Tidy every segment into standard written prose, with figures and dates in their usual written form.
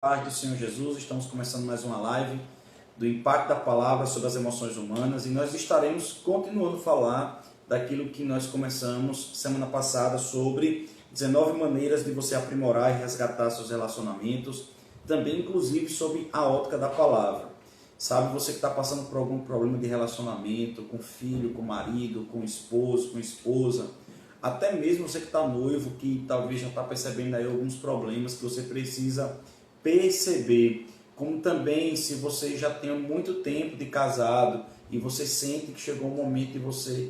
Paz do Senhor Jesus, estamos começando mais uma live do impacto da palavra sobre as emoções humanas e nós estaremos continuando a falar daquilo que nós começamos semana passada sobre 19 maneiras de você aprimorar e resgatar seus relacionamentos, também inclusive sobre a ótica da palavra. Sabe, você que está passando por algum problema de relacionamento com filho, com marido, com esposo, com esposa, até mesmo você que está noivo, que talvez já está percebendo aí alguns problemas que você precisa perceber, como também se você já tem muito tempo de casado e você sente que chegou o momento de você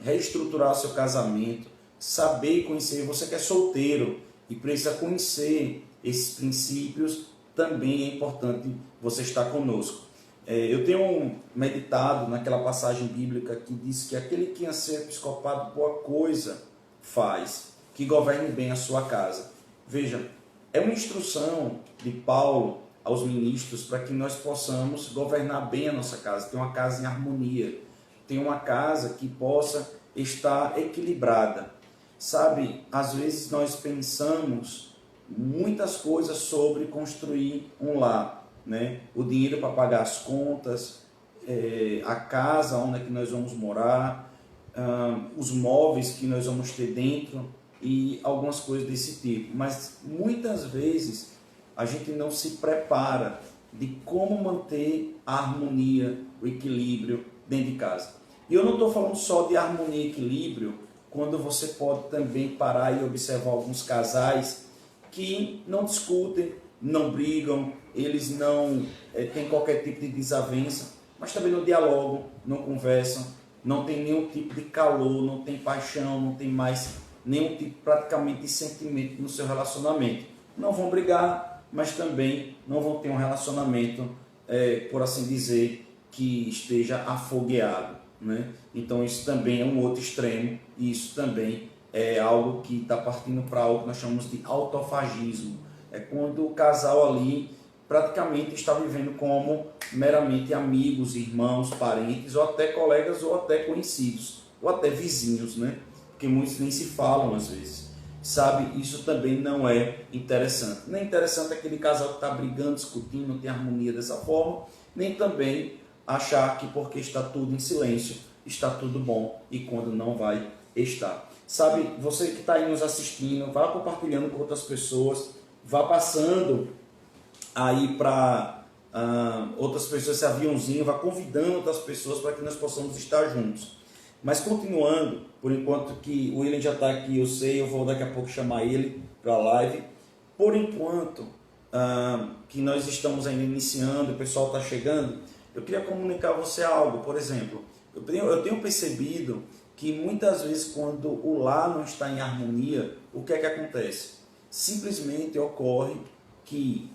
reestruturar o seu casamento, saber e conhecer, você que é solteiro e precisa conhecer esses princípios, também é importante você estar conosco. Eu tenho meditado naquela passagem bíblica que diz que aquele que anseia episcopado boa coisa faz, que governe bem a sua casa. Veja, é uma instrução de Paulo aos ministros para que nós possamos governar bem a nossa casa, ter uma casa em harmonia, ter uma casa que possa estar equilibrada. Sabe, às vezes nós pensamos muitas coisas sobre construir um lar, né? O dinheiro para pagar as contas, a casa onde é que nós vamos morar, os móveis que nós vamos ter dentro e algumas coisas desse tipo. Mas muitas vezes a gente não se prepara de como manter a harmonia, o equilíbrio dentro de casa. E eu não estou falando só de harmonia e equilíbrio, quando você pode também parar e observar alguns casais que não discutem, não brigam, eles não têm qualquer tipo de desavença, mas também não dialogam, não conversam, não tem nenhum tipo de calor, não tem paixão, não tem mais nenhum tipo praticamente de sentimento no seu relacionamento. Não vão brigar, mas também não vão ter um relacionamento, por assim dizer, que esteja afogueado, né? Então isso também é um outro extremo e isso também é algo que está partindo para algo que nós chamamos de autofagismo. É quando o casal ali praticamente está vivendo como meramente amigos, irmãos, parentes, ou até colegas, ou até conhecidos, ou até vizinhos, né? Porque muitos nem se falam às vezes. Sabe, isso também não é interessante. Nem interessante aquele casal que está brigando, discutindo, não tem harmonia dessa forma, nem também achar que porque está tudo em silêncio, está tudo bom e quando não vai estar. Sabe, você que está aí nos assistindo, vá compartilhando com outras pessoas, vá passando aí para outras pessoas esse aviãozinho, vá convidando outras pessoas para que nós possamos estar juntos. Mas continuando, por enquanto que o William já está aqui, eu sei, eu vou daqui a pouco chamar ele para a live. Por enquanto que nós estamos ainda iniciando, o pessoal está chegando, eu queria comunicar a você algo. Por exemplo, eu tenho percebido que muitas vezes quando o lar não está em harmonia, o que é que acontece? Simplesmente ocorre que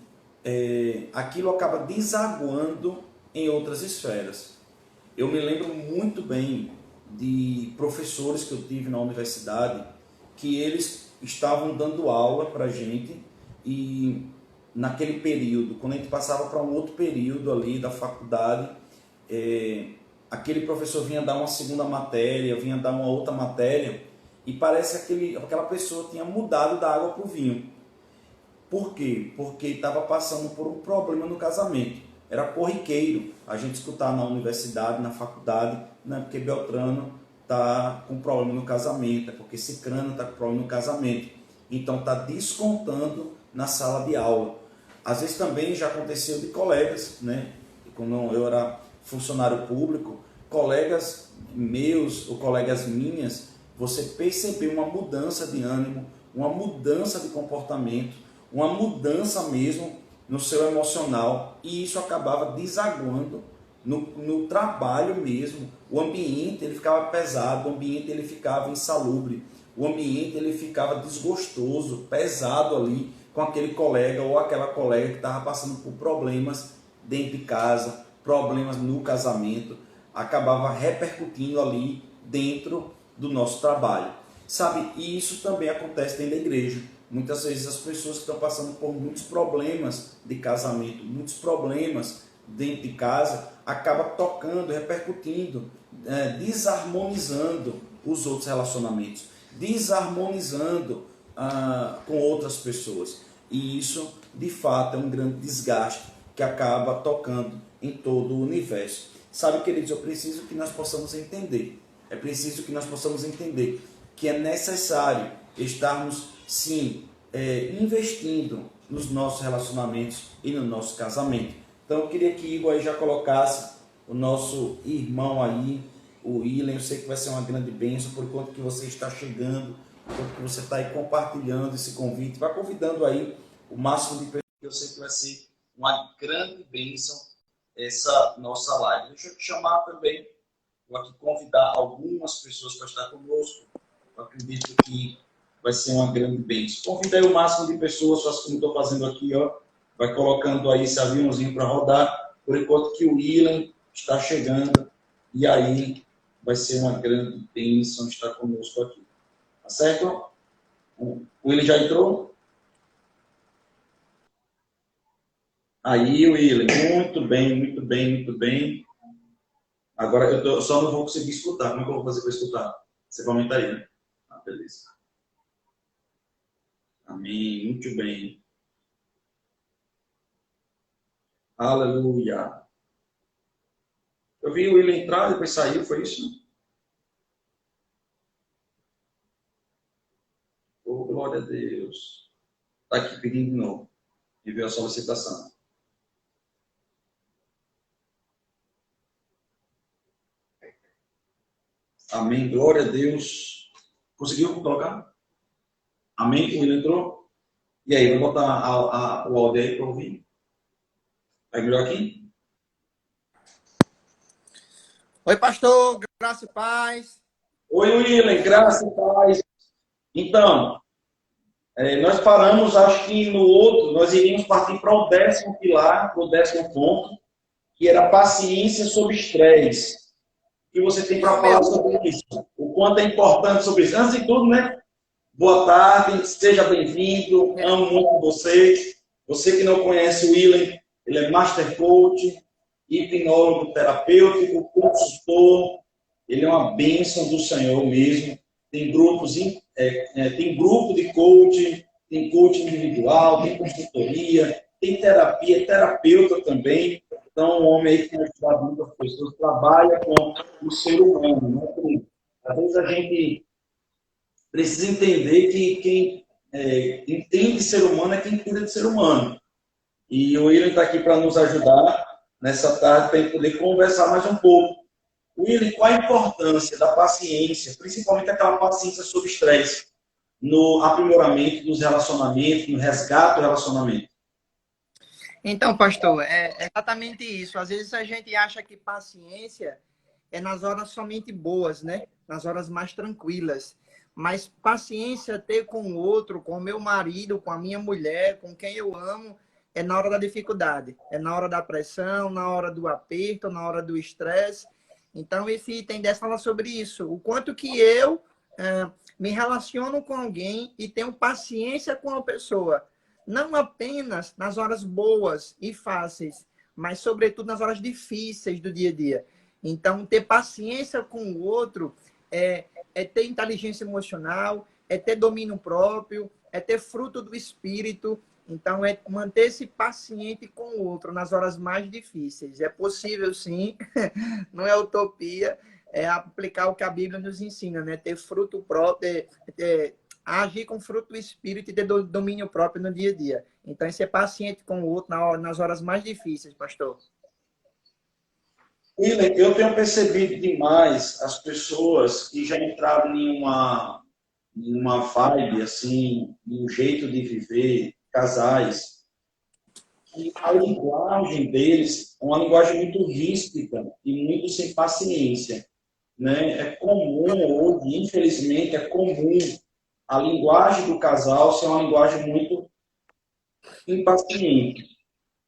aquilo acaba desaguando em outras esferas. Eu me lembro muito bem de professores que eu tive na universidade, que eles estavam dando aula para a gente e naquele período, quando a gente passava para um outro período ali da faculdade, aquele professor vinha dar uma segunda matéria, vinha dar uma outra matéria e parece que aquela pessoa tinha mudado da água para o vinho. Por quê? Porque estava passando por um problema no casamento. Era corriqueiro a gente escutar na universidade, na faculdade, não é porque Beltrano está com problema no casamento, é porque Cicrano está com problema no casamento. Então está descontando na sala de aula. Às vezes também já aconteceu de colegas, né? Quando eu era funcionário público, colegas meus ou colegas minhas, você percebeu uma mudança de ânimo, uma mudança de comportamento, uma mudança mesmo no seu emocional, e isso acabava desaguando no trabalho mesmo. O ambiente ele ficava pesado, o ambiente ele ficava insalubre, o ambiente ele ficava desgostoso, pesado ali com aquele colega ou aquela colega que estava passando por problemas dentro de casa, problemas no casamento, acabava repercutindo ali dentro do nosso trabalho. Sabe, e isso também acontece dentro da igreja. Muitas vezes as pessoas que estão passando por muitos problemas de casamento, muitos problemas dentro de casa, acaba tocando, repercutindo, desarmonizando os outros relacionamentos, desarmonizando com outras pessoas. E isso, de fato, é um grande desgaste que acaba tocando em todo o universo. Sabe, queridos, eu preciso que nós possamos entender. É preciso que nós possamos entender que é necessário estarmos, sim, investindo nos nossos relacionamentos e no nosso casamento. Então, eu queria que Igor aí já colocasse o nosso irmão aí, o William. Eu sei que vai ser uma grande bênção por conta que você está chegando, por conta que você está aí compartilhando esse convite. Vai convidando aí o máximo de pessoas, que eu sei que vai ser uma grande bênção essa nossa live. Deixa eu te chamar também, vou aqui convidar algumas pessoas para estar conosco. Eu acredito que vai ser uma grande bênção. Convida aí o máximo de pessoas, faço como estou fazendo aqui, ó. Vai colocando aí esse aviãozinho para rodar, por enquanto que o William está chegando, e aí vai ser uma grande bênção estar conosco aqui. Tá certo? O William já entrou? Aí, William, muito bem, muito bem, muito bem. Agora eu só não vou conseguir escutar. Como é que eu vou fazer para escutar? Você vai aumentar aí, né? Ah, beleza. Amém, muito bem. Aleluia. Eu vi o William entrar, depois saiu, foi isso? Oh, glória a Deus. Está aqui pedindo de novo. E veio a solicitação. Amém, glória a Deus. Conseguiu colocar? Amém, o William entrou? E aí, vou botar o áudio aí para ouvir. Vai melhor aqui? Oi, pastor, graça e paz. Oi, William, graça e paz. Então, nós paramos, acho que no outro, nós iríamos partir para o 10º pilar, para o 10º ponto, que era paciência sob estresse. O que você tem para falar sobre isso? O quanto é importante sobre isso? Antes de tudo, né? Boa tarde, seja bem-vindo, amo muito você. Você que não conhece o William, ele é Master Coach, hipnólogo terapêutico, consultor, ele é uma bênção do Senhor mesmo. Tem grupos, tem grupo de coaching, tem coaching individual, tem consultoria, tem terapia, terapeuta também. Então, um homem aí que tem ajudado muitas pessoas, trabalha com o ser humano. Né? Às vezes a gente precisa entender que quem entende ser humano é quem cuida de ser humano. E o William está aqui para nos ajudar nessa tarde, para a gente poder conversar mais um pouco. William, qual a importância da paciência, principalmente aquela paciência sob estresse, no aprimoramento dos relacionamentos, no resgate do relacionamento? Então, pastor, é exatamente isso. Às vezes a gente acha que paciência é nas horas somente boas, né? Nas horas mais tranquilas. Mas paciência ter com o outro, com o meu marido, com a minha mulher, com quem eu amo, é na hora da dificuldade. É na hora da pressão, na hora do aperto, na hora do estresse. Então, esse item 10 fala sobre isso. O quanto que eu me relaciono com alguém e tenho paciência com a pessoa. Não apenas nas horas boas e fáceis, mas, sobretudo, nas horas difíceis do dia a dia. Então, ter paciência com o outro é ter inteligência emocional, é ter domínio próprio, é ter fruto do espírito. Então, é manter-se paciente com o outro nas horas mais difíceis. É possível, sim, não é utopia, é aplicar o que a Bíblia nos ensina, né? Ter fruto próprio, agir com fruto do espírito e ter domínio próprio no dia a dia. Então, é ser paciente com o outro nas horas mais difíceis, pastor. William, eu tenho percebido demais as pessoas que já entraram em uma vibe, assim, em um jeito de viver, casais, que a linguagem deles é uma linguagem muito ríspida e muito sem paciência. Né? É comum hoje, infelizmente, é comum a linguagem do casal ser uma linguagem muito impaciente.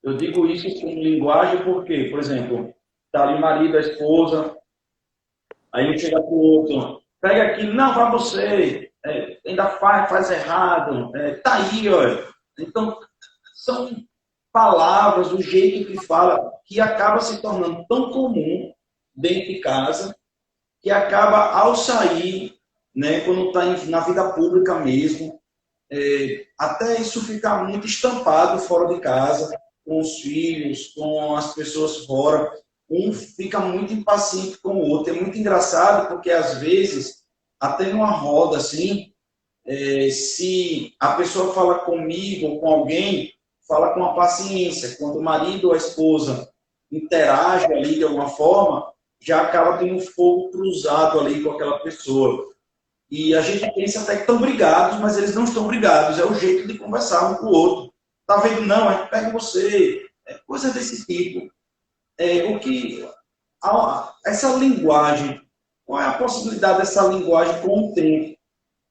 Eu digo isso como linguagem porque, por exemplo, está ali o marido, a esposa, aí ele chega para o outro, pega aqui, não, vai você, ainda faz errado, tá aí, olha. Então, são palavras, o jeito que fala, que acaba se tornando tão comum dentro de casa, que acaba, ao sair, né, quando está na vida pública mesmo, até isso ficar muito estampado fora de casa, com os filhos, com as pessoas fora. Um fica muito impaciente com o outro. É muito engraçado porque, às vezes, até numa roda assim, se a pessoa fala comigo ou com alguém, fala com a paciência. Quando o marido ou a esposa interage ali de alguma forma, já acaba tendo um fogo cruzado ali com aquela pessoa. E a gente pensa até que estão brigados, mas eles não estão brigados. É o jeito de conversar um com o outro. Tá vendo? Não, a gente pega você. Coisa desse tipo. O que essa linguagem, qual é a possibilidade dessa linguagem com o tempo?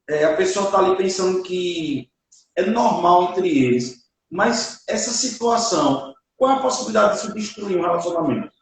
A pessoa está ali pensando que é normal entre eles, mas essa situação, qual é a possibilidade de se destruir um relacionamento?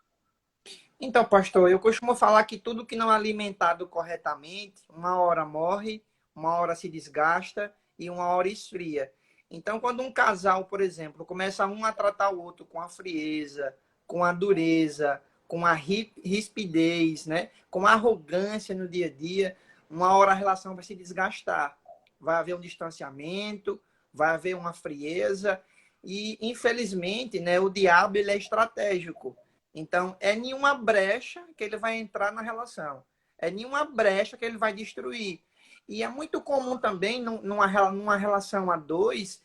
Então, pastor, eu costumo falar que tudo que não é alimentado corretamente, uma hora morre, uma hora se desgasta e uma hora esfria. Então, quando um casal, por exemplo, começa um a tratar o outro com a frieza, com a dureza, com a rispidez, né? Com a arrogância no dia a dia, uma hora a relação vai se desgastar. Vai haver um distanciamento, vai haver uma frieza e, infelizmente, né, o diabo ele é estratégico. Então, é nenhuma brecha que ele vai entrar na relação. É nenhuma brecha que ele vai destruir. E é muito comum também, numa relação a dois,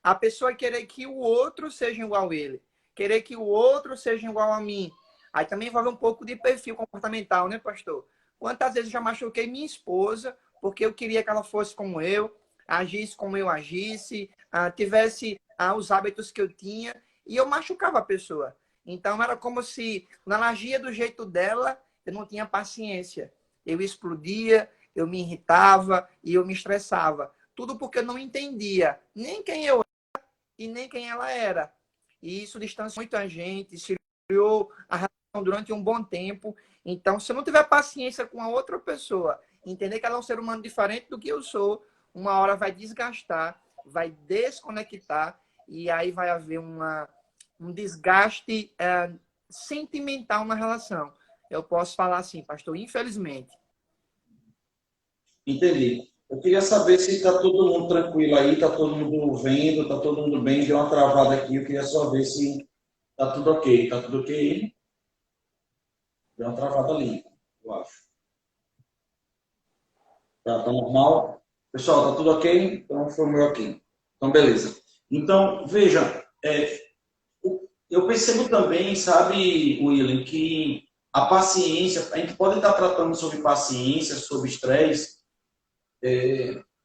a pessoa querer que o outro seja igual a ele. Querer que o outro seja igual a mim. Aí também envolve um pouco de perfil comportamental, né, pastor? Quantas vezes eu já machuquei minha esposa porque eu queria que ela fosse como eu, agisse como eu agisse, tivesse os hábitos que eu tinha, e eu machucava a pessoa. Então, era como se, na ela agia do jeito dela, eu não tinha paciência. Eu explodia, eu me irritava e eu me estressava. Tudo porque eu não entendia nem quem eu era e nem quem ela era. E isso distanciou muito a gente, esfriou a relação durante um bom tempo. Então, se eu não tiver paciência com a outra pessoa, entender que ela é um ser humano diferente do que eu sou, uma hora vai desgastar, vai desconectar e aí vai haver um desgaste sentimental na relação. Eu posso falar assim, pastor, infelizmente. Entendi. Eu queria saber se está todo mundo tranquilo aí, está todo mundo vendo, está todo mundo bem. Deu uma travada aqui, eu queria só ver se está tudo ok. Está tudo ok? Deu uma travada ali, eu acho. Tá normal? Pessoal, tá tudo ok? Então foi o meu ok. Então, beleza. Então, veja, eu percebo também, sabe, William, que a paciência, a gente pode estar tratando sobre paciência, sobre estresse.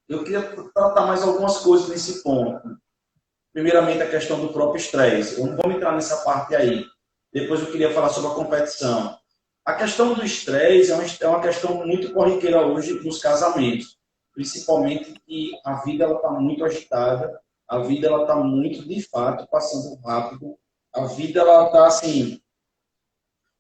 Eu queria tratar mais algumas coisas nesse ponto. Primeiramente, a questão do próprio estresse. Eu não vou entrar nessa parte aí. Depois eu queria falar sobre a competição. A questão do estresse é uma questão muito corriqueira hoje nos casamentos. Principalmente que a vida está muito agitada, a vida está muito, de fato, passando rápido. A vida está, assim,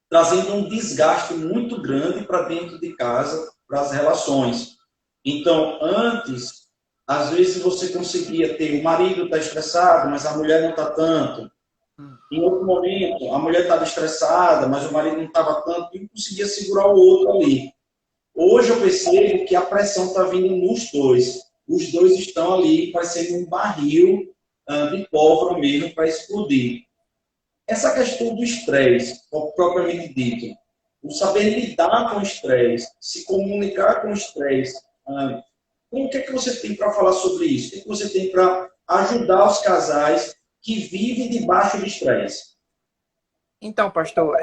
trazendo um desgaste muito grande para dentro de casa, para as relações. Então, antes, às vezes você conseguia ter, o marido está estressado, mas a mulher não está tanto. Em outro momento, a mulher estava estressada, mas o marido não estava tanto, e conseguia segurar o outro ali. Hoje eu percebo que a pressão está vindo nos dois. Os dois estão ali parecendo um barril de pólvora mesmo para explodir. Essa questão do estresse, propriamente dito, o saber lidar com o estresse, se comunicar com o estresse, o que é que você tem para falar sobre isso? O que é que você tem para ajudar os casais que vivem debaixo de estresse? Então, pastor,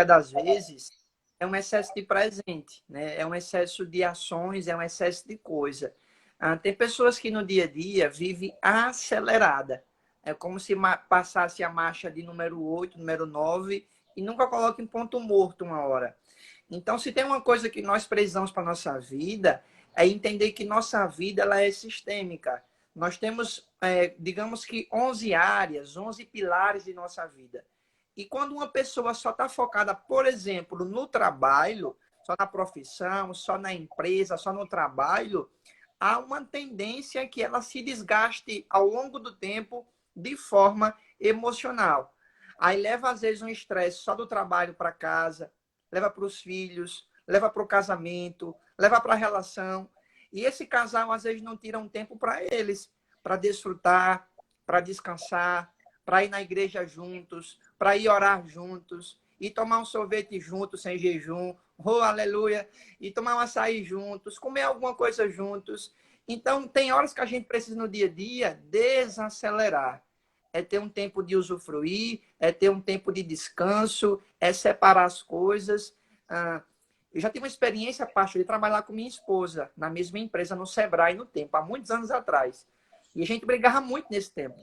das vezes é um excesso de presente, né? É um excesso de ações, é um excesso de coisa. Tem pessoas que no dia a dia vivem acelerada. É como se passasse a marcha de número 8, número 9 e nunca coloca em ponto morto uma hora. Então, se tem uma coisa que nós precisamos para a nossa vida, é entender que nossa vida ela é sistêmica. Nós temos, digamos que, 11 áreas, 11 pilares de nossa vida. E quando uma pessoa só está focada, por exemplo, no trabalho, só na profissão, só na empresa, só no trabalho, há uma tendência que ela se desgaste ao longo do tempo de forma emocional. Aí leva, às vezes, um estresse só do trabalho para casa, leva para os filhos, leva para o casamento, leva para a relação. E esse casal, às vezes, não tira um tempo para eles, para desfrutar, para descansar, para ir na igreja juntos, para ir orar juntos, e tomar um sorvete juntos, sem jejum, oh, aleluia, e tomar um açaí juntos, comer alguma coisa juntos. Então, tem horas que a gente precisa, no dia a dia, desacelerar. É ter um tempo de usufruir, é ter um tempo de descanso, é separar as coisas. Eu já tive uma experiência, pastor, de trabalhar com minha esposa na mesma empresa, no Sebrae, no tempo, há muitos anos atrás. E a gente brigava muito nesse tempo.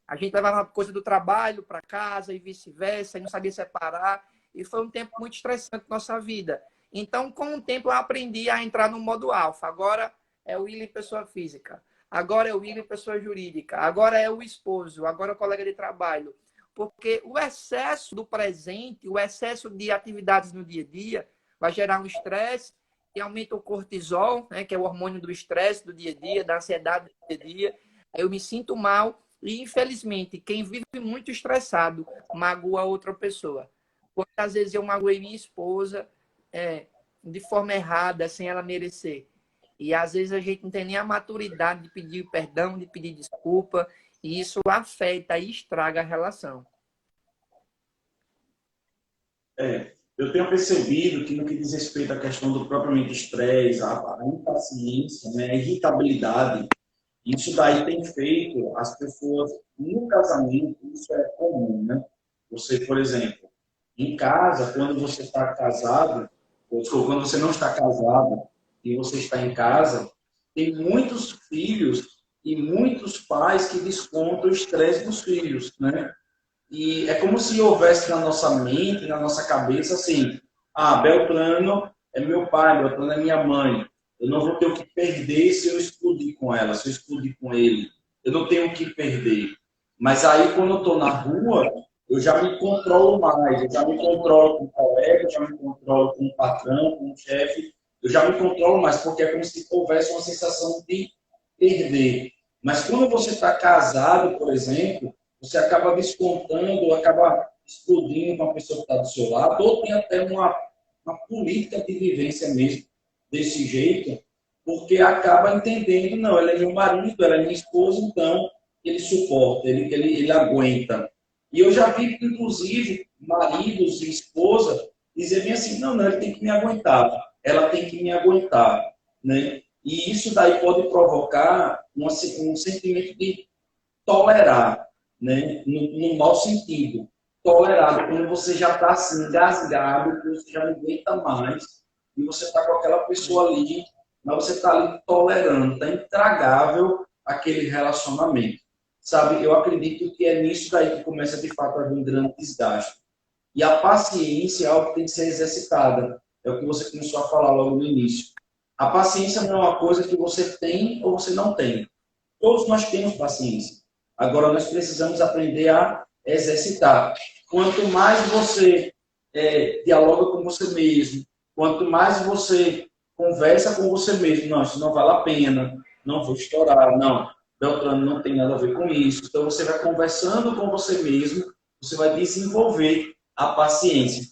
A gente levava coisa do trabalho para casa e vice-versa, e não sabia separar. E foi um tempo muito estressante na nossa vida. Então, com o tempo, eu aprendi a entrar no modo alfa. Agora é o William, pessoa física. Agora é o William, pessoa jurídica. Agora é o esposo. Agora é o colega de trabalho. Porque o excesso do presente, o excesso de atividades no dia a dia, vai gerar um estresse que aumenta o cortisol, né, que é o hormônio do estresse do dia a dia, da ansiedade do dia a dia. Aí eu me sinto mal e, infelizmente, quem vive muito estressado magoa outra pessoa. Porque, às vezes, eu magoei minha esposa de forma errada, sem ela merecer. E, às vezes, a gente não tem nem a maturidade de pedir perdão, de pedir desculpa, e isso afeta e estraga a relação. Eu tenho percebido que no que diz respeito à questão do propriamente estresse, a impaciência, né, a irritabilidade, isso daí tem feito as pessoas, no casamento, isso é comum, né? Você, por exemplo, em casa, quando você está casado, ou quando você não está casado e você está em casa, tem muitos filhos e muitos pais que descontam o estresse dos filhos, né? E é como se houvesse na nossa mente, na nossa cabeça, assim, Beltrano é meu pai, Beltrano é minha mãe. Eu não vou ter o que perder se eu explodir com ela, se eu explodir com ele. Eu não tenho o que perder. Mas aí, quando eu estou na rua, eu já me controlo mais. Eu já me controlo com o colega, eu já me controlo com o patrão, com o chefe. Eu já me controlo mais, porque é como se houvesse uma sensação de perder. Mas quando você está casado, por exemplo, você acaba descontando, acaba explodindo com a pessoa que está do seu lado, ou tem até uma política de vivência mesmo desse jeito, porque acaba entendendo, não, ela é meu marido, ela é minha esposa, então ele suporta, ele aguenta. E eu já vi, inclusive, maridos e esposa dizerem assim, não, ele tem que me aguentar, ela tem que me aguentar, né? E isso daí pode provocar um sentimento de tolerar, né? No mau sentido. Tolerar, quando você já está assim, engasgado, que você já não aguenta mais, e você está com aquela pessoa ali, mas você está ali tolerando, está intragável aquele relacionamento. Sabe, eu acredito que é nisso daí que começa de fato a haver um grande desgaste. E a paciência é algo que tem que ser exercitada. É o que você começou a falar logo no início. A paciência não é uma coisa que você tem ou você não tem. Todos nós temos paciência. Agora, nós precisamos aprender a exercitar. Quanto mais você dialoga com você mesmo, quanto mais você conversa com você mesmo, não, isso não vale a pena, não vou estourar, não, Beltrano não tem nada a ver com isso. Então, você vai conversando com você mesmo, você vai desenvolver a paciência.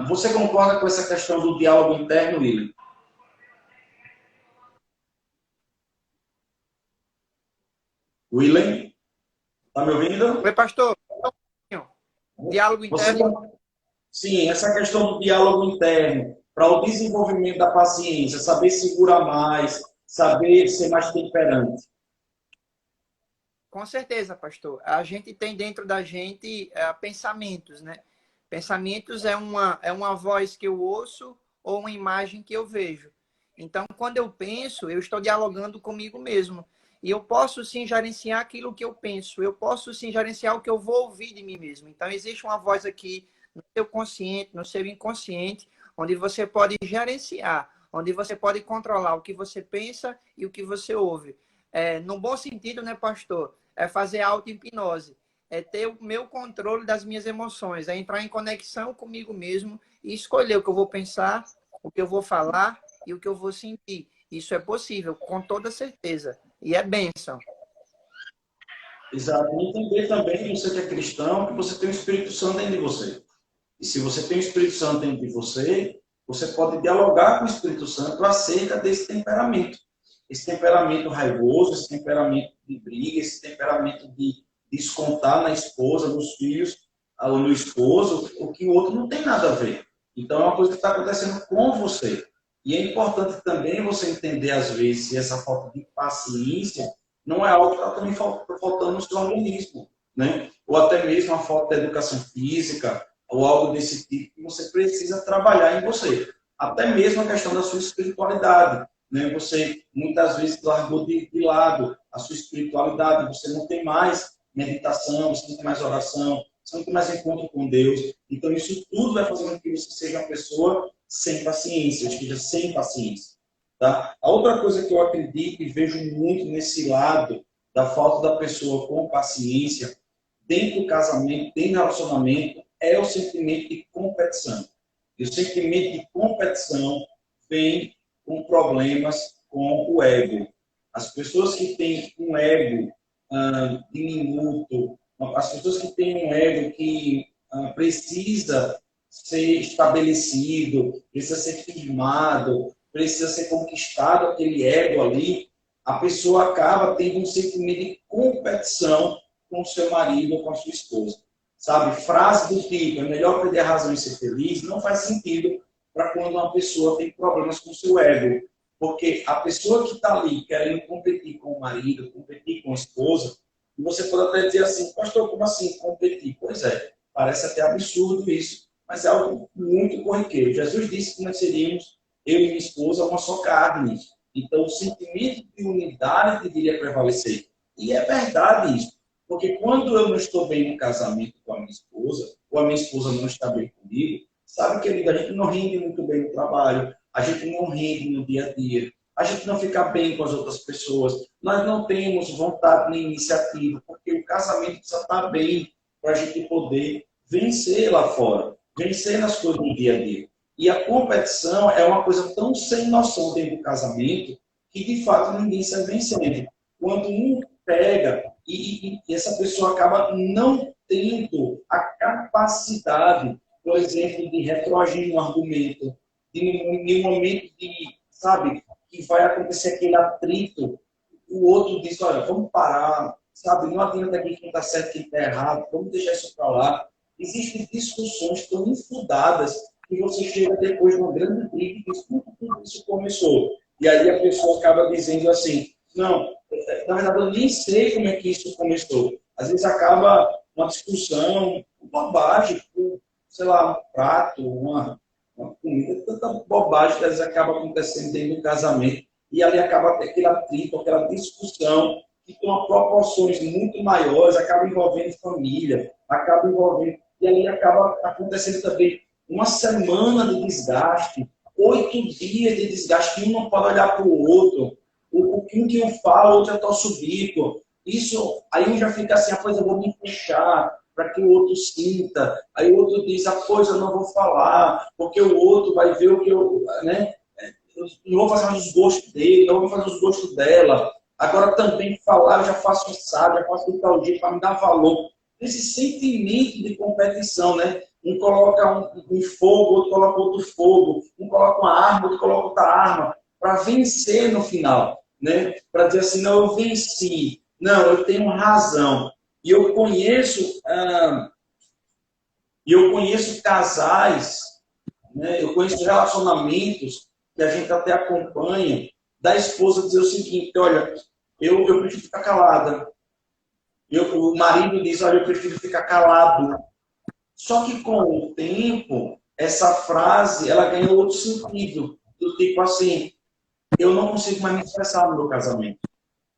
Você concorda com essa questão do diálogo interno, William? William? Está me ouvindo? Oi, pastor. Diálogo interno. Sim, essa questão do diálogo interno, para o desenvolvimento da paciência, saber segurar mais, saber ser mais temperante. Com certeza, pastor. A gente tem dentro da gente pensamentos, né? Pensamentos é uma voz que eu ouço ou uma imagem que eu vejo. Então, quando eu penso, eu estou dialogando comigo mesmo. E eu posso, sim, gerenciar aquilo que eu penso. Eu posso, sim, gerenciar o que eu vou ouvir de mim mesmo. Então, existe uma voz aqui no seu consciente, no seu inconsciente, onde você pode gerenciar, onde você pode controlar o que você pensa e o que você ouve. No bom sentido, né, pastor? É fazer auto-hipnose. É ter o meu controle das minhas emoções. É entrar em conexão comigo mesmo e escolher o que eu vou pensar, o que eu vou falar e o que eu vou sentir. Isso é possível, com toda certeza. E é bênção. Exato. E entender também, você que é cristão, que você tem o Espírito Santo dentro de você. E se você tem o Espírito Santo dentro de você, Você pode dialogar com o Espírito Santo acerca desse temperamento. Esse temperamento raivoso, esse temperamento de briga, esse temperamento de descontar na esposa, nos filhos, ou no esposo, o que o outro não tem nada a ver. Então, é uma coisa que está acontecendo com você. E é importante também você entender, às vezes, se essa falta de paciência não é algo que está também faltando no seu organismo, né? Ou até mesmo a falta de educação física, ou algo desse tipo que você precisa trabalhar em você. Até mesmo a questão da sua espiritualidade, né? Você muitas vezes largou de lado a sua espiritualidade, você não tem mais meditação, você não tem mais oração, você não tem mais encontro com Deus. Então isso tudo vai fazer com que você seja uma pessoa sem paciência, esteja sem paciência. Tá? A outra coisa que eu acredito e vejo muito nesse lado da falta da pessoa com paciência, dentro do casamento, dentro do relacionamento, é o sentimento de competição. E o sentimento de competição vem com problemas com o ego. As pessoas que têm um ego diminuto, as pessoas que têm um ego que precisa ser estabelecido, precisa ser firmado, precisa ser conquistado aquele ego ali, a pessoa acaba tendo um sentimento de competição com o seu marido ou com a sua esposa. Sabe? Frase do tipo, é melhor perder a razão e ser feliz, não faz sentido para quando uma pessoa tem problemas com o seu ego. Porque a pessoa que está ali querendo competir com o marido, competir com a esposa, e você pode até dizer assim, pastor, como assim competir? Pois é, parece até absurdo isso, mas é algo muito corriqueiro. Jesus disse que nós seríamos, eu e minha esposa, uma só carne. Então, o sentimento de unidade deveria prevalecer. E é verdade isso. Porque quando eu não estou bem no casamento com a minha esposa, ou a minha esposa não está bem comigo, sabe, querido, a gente não rende muito bem no trabalho, a gente não rende no dia a dia, a gente não fica bem com as outras pessoas, nós não temos vontade nem iniciativa, porque o casamento precisa estar bem para a gente poder vencer lá fora, vencer nas coisas do dia a dia. E a competição é uma coisa tão sem noção dentro do casamento que, de fato, ninguém sai vencendo. Quando um pega e essa pessoa acaba não tendo a capacidade, por exemplo, de retroagir um argumento, em um momento de, sabe, que vai acontecer aquele atrito, o outro diz, olha, vamos parar, sabe, não adianta aqui quem está certo, quem está errado, vamos deixar isso para lá. Existem discussões tão infundadas que você chega depois de uma grande briga e diz, como tudo isso começou? E aí a pessoa acaba dizendo assim, não, na verdade eu nem sei como é que isso começou. Às vezes acaba uma discussão, uma bobagem, sei lá, um prato, uma comida, tanta bobagem que às vezes acaba acontecendo dentro do casamento e ali acaba aquele atrito, aquela discussão que toma proporções muito maiores, acaba envolvendo família, acaba envolvendo, e ali acaba acontecendo também uma semana de desgaste, 8 dias de desgaste, que um não pode olhar para o outro, um que um fala, o outro já torce o bico. Isso, aí um já fica assim, a coisa, eu vou me fechar para que o outro sinta. Aí o outro diz, a coisa eu não vou falar, porque o outro vai ver o que eu, né? Eu não vou fazer mais os gostos dele, não vou fazer os gostos dela. Agora também falar, eu já faço assado, já faço de tal jeito para me dar valor. Esse sentimento de competição, né? Um coloca um fogo, outro coloca outro fogo, um coloca uma arma, outro coloca outra arma, para vencer no final, né? Para dizer assim, não, eu venci, não, eu tenho razão. E eu conheço casais, né? Eu conheço relacionamentos que a gente até acompanha, da esposa dizer o seguinte, olha, eu prefiro ficar calada. O marido diz, olha, eu prefiro ficar calado. Só que com o tempo, essa frase, ela ganha outro sentido. Do tipo assim, eu não consigo mais me expressar no meu casamento.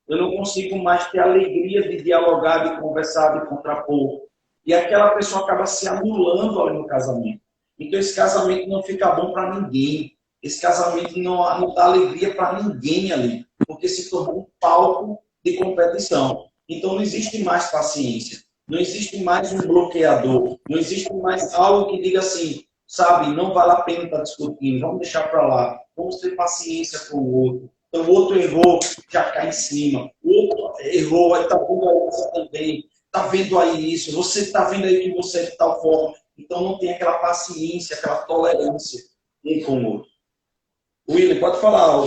Eu não consigo mais ter a alegria de dialogar, de conversar, de contrapor. E aquela pessoa acaba se anulando ali no casamento. Então esse casamento não fica bom para ninguém. Esse casamento não dá alegria para ninguém ali. Porque se tornou um palco de competição. Então não existe mais paciência. Não existe mais um bloqueador. Não existe mais algo que diga assim, sabe, não vale a pena estar discutindo, vamos deixar para lá. Vamos ter paciência com o outro. Então o outro errou, já cai em cima. O outro errou, aí está vendo aí você também. Está vendo aí isso. Você está vendo aí que você é de tal forma. Então não tem aquela paciência, aquela tolerância. um com o outro. William, pode falar.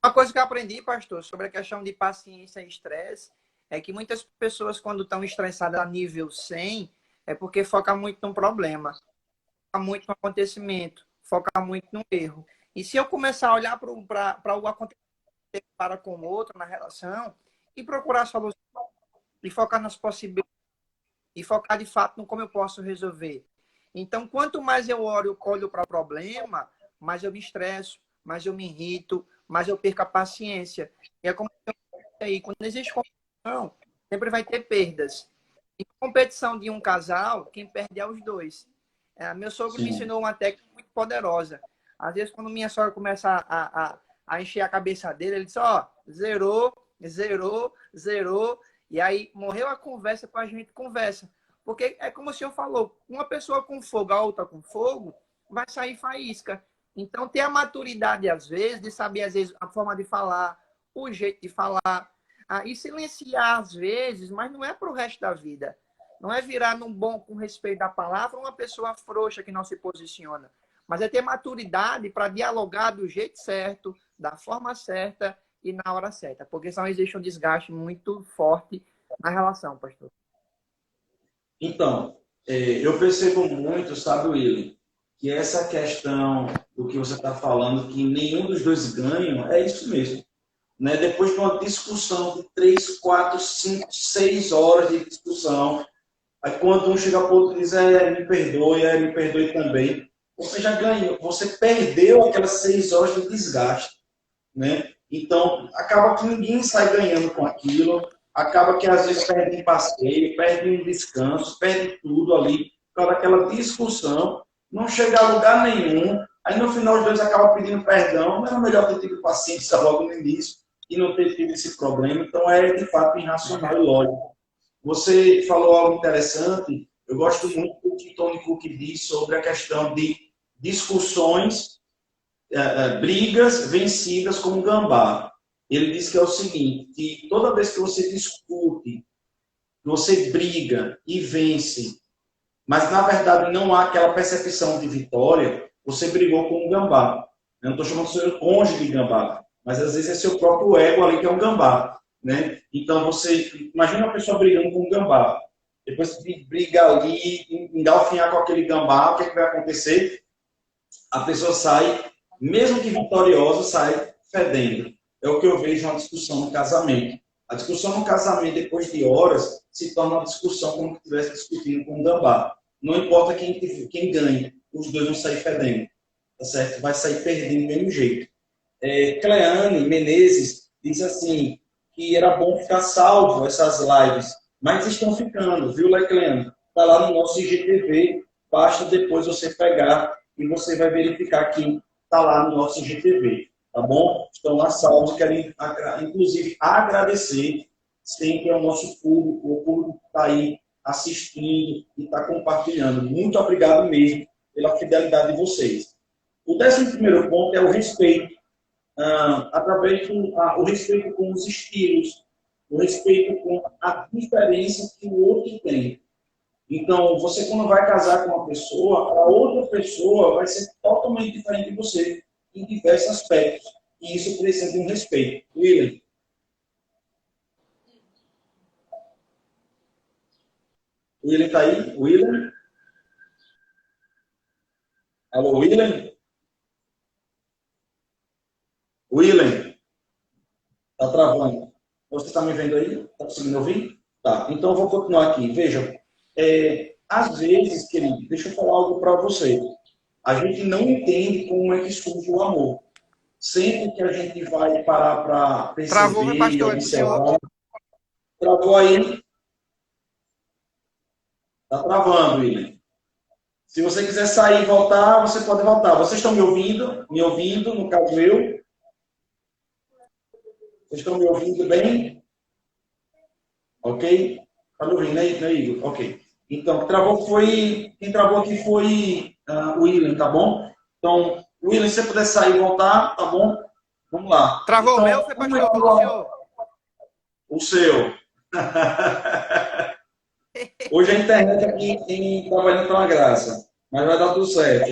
Uma coisa que eu aprendi, pastor, sobre a questão de paciência e estresse, é que muitas pessoas, quando estão estressadas a nível 100, é porque foca muito no problema, foca muito no acontecimento, foca muito no erro. E se eu começar a olhar para o acontecimento para com o outro na relação e procurar soluções, e focar nas possibilidades, e focar de fato no como eu posso resolver. Então, quanto mais eu olho para o problema, mais eu me estresso, mais eu me irrito, mais eu perco a paciência. E é como eu aí, quando existe competição, sempre vai ter perdas. Em competição de um casal, quem perde é os dois. Meu sogro me ensinou uma técnica muito poderosa. Às vezes, quando minha sogra começa a encher a cabeça dele, ele diz, ó, zerou, zerou, zerou, e aí morreu a conversa, com a gente conversa. Porque é como o senhor falou, uma pessoa com fogo, a outra com fogo, vai sair faísca. Então, ter a maturidade, às vezes, de saber, às vezes, a forma de falar, o jeito de falar, e silenciar, às vezes, mas não é para o resto da vida. Não é virar num bom, com respeito da palavra, uma pessoa frouxa que não se posiciona. Mas é ter maturidade para dialogar do jeito certo, da forma certa e na hora certa. Porque senão existe um desgaste muito forte na relação, pastor. Então, eu percebo muito, sabe, William, que essa questão do que você está falando, que nenhum dos dois ganham, é isso mesmo. Né? Depois de uma discussão de 3, 4, 5, 6 horas de discussão, aí quando um chega para o outro e diz, me perdoe também, você já ganhou, você perdeu aquelas 6 horas de desgaste. Né? Então, acaba que ninguém sai ganhando com aquilo, acaba que às vezes perde um passeio, perde um descanso, perde tudo ali, por causa daquela discussão, não chega a lugar nenhum, aí no final os dois acabam pedindo perdão, mas é melhor ter tido paciência logo no início e não ter tido esse problema, então é de fato irracional e lógico. Você falou algo interessante, eu gosto muito do que Tony Cook diz sobre a questão de discussões, brigas vencidas como gambá. Ele diz que é o seguinte, que toda vez que você discute, você briga e vence, mas na verdade não há aquela percepção de vitória, você brigou com um gambá. Eu não estou chamando de seu cônjuge de gambá, mas às vezes é seu próprio ego ali que é um gambá. Né? Então você, imagina uma pessoa brigando com um gambá, depois de brigar ali, engalfinhar com aquele gambá, o que, é que vai acontecer? A pessoa sai, mesmo que vitoriosa, sai fedendo. É o que eu vejo na discussão no casamento. A discussão no casamento, depois de horas, se torna uma discussão como se estivesse discutindo com um gambá. Não importa quem ganhe, os dois vão sair fedendo. Tá certo? Vai sair perdendo do mesmo jeito. Cleane Menezes disse assim, que era bom ficar salvo essas lives, mas estão ficando, viu, Cleane? Está lá no nosso IGTV, basta depois você pegar e você vai verificar que está lá no nosso IGTV, tá bom? Estão lá salvos, quero inclusive agradecer sempre ao nosso público, o público que está aí assistindo e está compartilhando. Muito obrigado mesmo pela fidelidade de vocês. O 11º ponto é o respeito. Através do o respeito com os estilos, o respeito com a diferença que o outro tem. Então, você quando vai casar com uma pessoa, a outra pessoa vai ser totalmente diferente de você em diversos aspectos. E isso precisa de um respeito. William? William está aí? William? Alô, William? William? Está travando. Você está me vendo aí? Está conseguindo ouvir? Tá. Então, eu vou continuar aqui. Veja, às vezes, querido, deixa eu falar algo para você. A gente não entende como é que surge o amor. Sempre que a gente vai parar para perceber Travou, meu pastor, e observar... Travou aí? Está travando, William. Se você quiser sair e voltar, você pode voltar. Vocês estão me ouvindo? Me ouvindo, no caso eu? Vocês estão me ouvindo bem? Ok? Está me ouvindo, né, Igor? Ok. Então, quem travou aqui foi o William, tá bom? Então, William, se você puder sair e voltar, tá bom? Vamos lá. Travou então, o meu, foi pastor do senhor? O seu. Hoje a internet aqui trabalhando com a graça, mas vai dar tudo certo.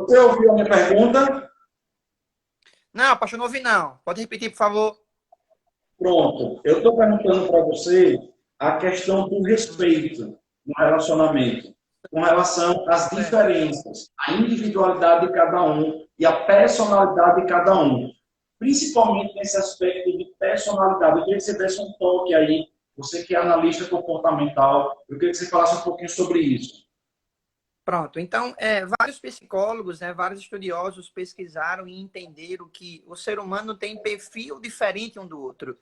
Você ouviu a minha pergunta? Não, pastor, não ouvi não. Pode repetir, por favor. Pronto. Eu estou perguntando para você a questão do respeito no relacionamento, com relação às Certo. diferenças, a individualidade de cada um e a personalidade de cada um. Principalmente nesse aspecto de personalidade. Eu queria que você desse um toque aí, você que é analista comportamental, eu queria que você falasse um pouquinho sobre isso. Pronto. Então, vários psicólogos, né, vários estudiosos pesquisaram e entenderam que o ser humano tem perfil diferente um do outro.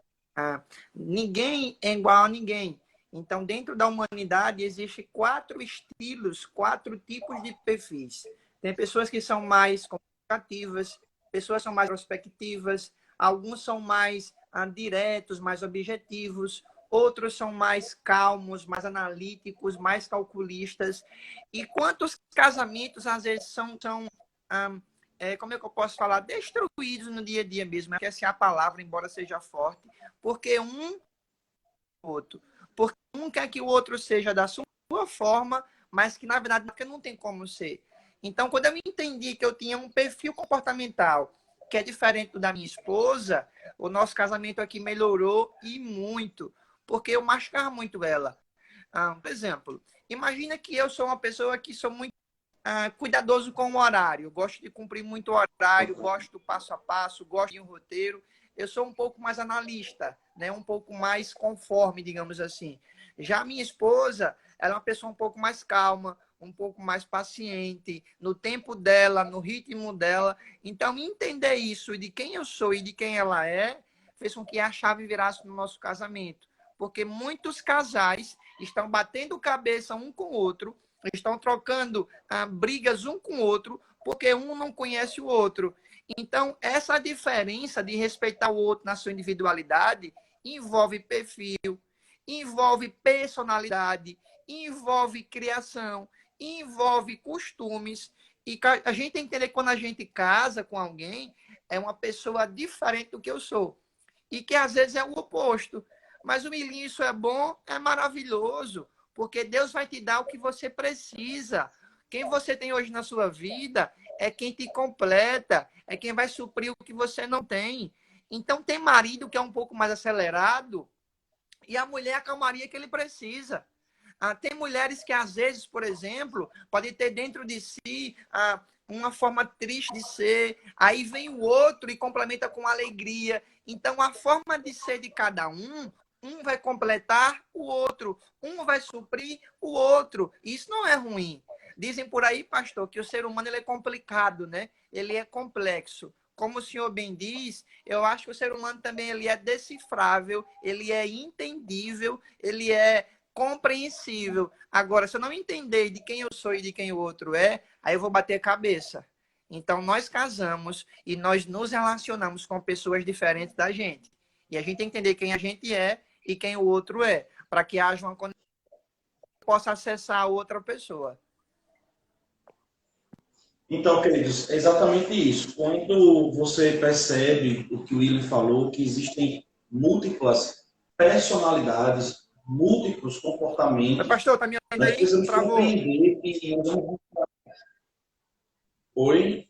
Ninguém é igual a ninguém. Então, dentro da humanidade, existem 4 estilos, 4 tipos de perfis. Tem pessoas que são mais comunicativas, pessoas são mais prospectivas, alguns são mais diretos, mais objetivos, outros são mais calmos, mais analíticos, mais calculistas. E quantos casamentos, às vezes, como é que eu posso falar? Destruídos no dia a dia mesmo. Essa é a palavra, embora seja forte. Porque outro. Porque um quer que o outro seja da sua forma, mas que, na verdade, não tem como ser. Então, quando eu entendi que eu tinha um perfil comportamental que é diferente da minha esposa, o nosso casamento aqui melhorou e muito. Porque eu machucava muito ela. Por exemplo, imagina que eu sou uma pessoa que sou muito cuidadoso com o horário. Gosto de cumprir muito o horário, gosto do passo a passo, gosto de um roteiro. Eu sou um pouco mais analista, né? Um pouco mais conforme, digamos assim. Já a minha esposa, ela é uma pessoa um pouco mais calma, um pouco mais paciente, no tempo dela, no ritmo dela. Então, entender isso de quem eu sou e de quem ela é, fez com que a chave virasse no nosso casamento. Porque muitos casais estão batendo cabeça um com o outro, estão trocando brigas um com o outro, porque um não conhece o outro. Então, essa diferença de respeitar o outro na sua individualidade envolve perfil, envolve personalidade, envolve criação, envolve costumes. E a gente tem que entender que quando a gente casa com alguém, é uma pessoa diferente do que eu sou. E que às vezes é o oposto. Mas o Milinho, isso é bom, é maravilhoso, porque Deus vai te dar o que você precisa. Quem você tem hoje na sua vida é quem te completa, é quem vai suprir o que você não tem. Então, tem marido que é um pouco mais acelerado e a mulher a calmaria que ele precisa. Tem mulheres que, às vezes, por exemplo, podem ter dentro de si uma forma triste de ser, aí vem o outro e complementa com alegria. Então, a forma de ser de cada um vai completar o outro, um vai suprir o outro. Isso não é ruim. Dizem por aí, pastor, que o ser humano ele é complicado, né? Ele é complexo. Como o senhor bem diz, eu acho que o ser humano também ele é decifrável, ele é entendível, ele é compreensível. Agora, se eu não entender de quem eu sou e de quem o outro é, aí eu vou bater cabeça. Então, nós casamos e nós nos relacionamos com pessoas diferentes da gente. E a gente tem que entender quem a gente é e quem o outro é, para que haja uma conexão que possa acessar a outra pessoa. Então, queridos, é exatamente isso. Quando você percebe o que o William falou, que existem múltiplas personalidades, múltiplos Mas, comportamentos, pastor, tá me ouvindo nós aí? precisamos Travou. compreender que nós vamos... Oi?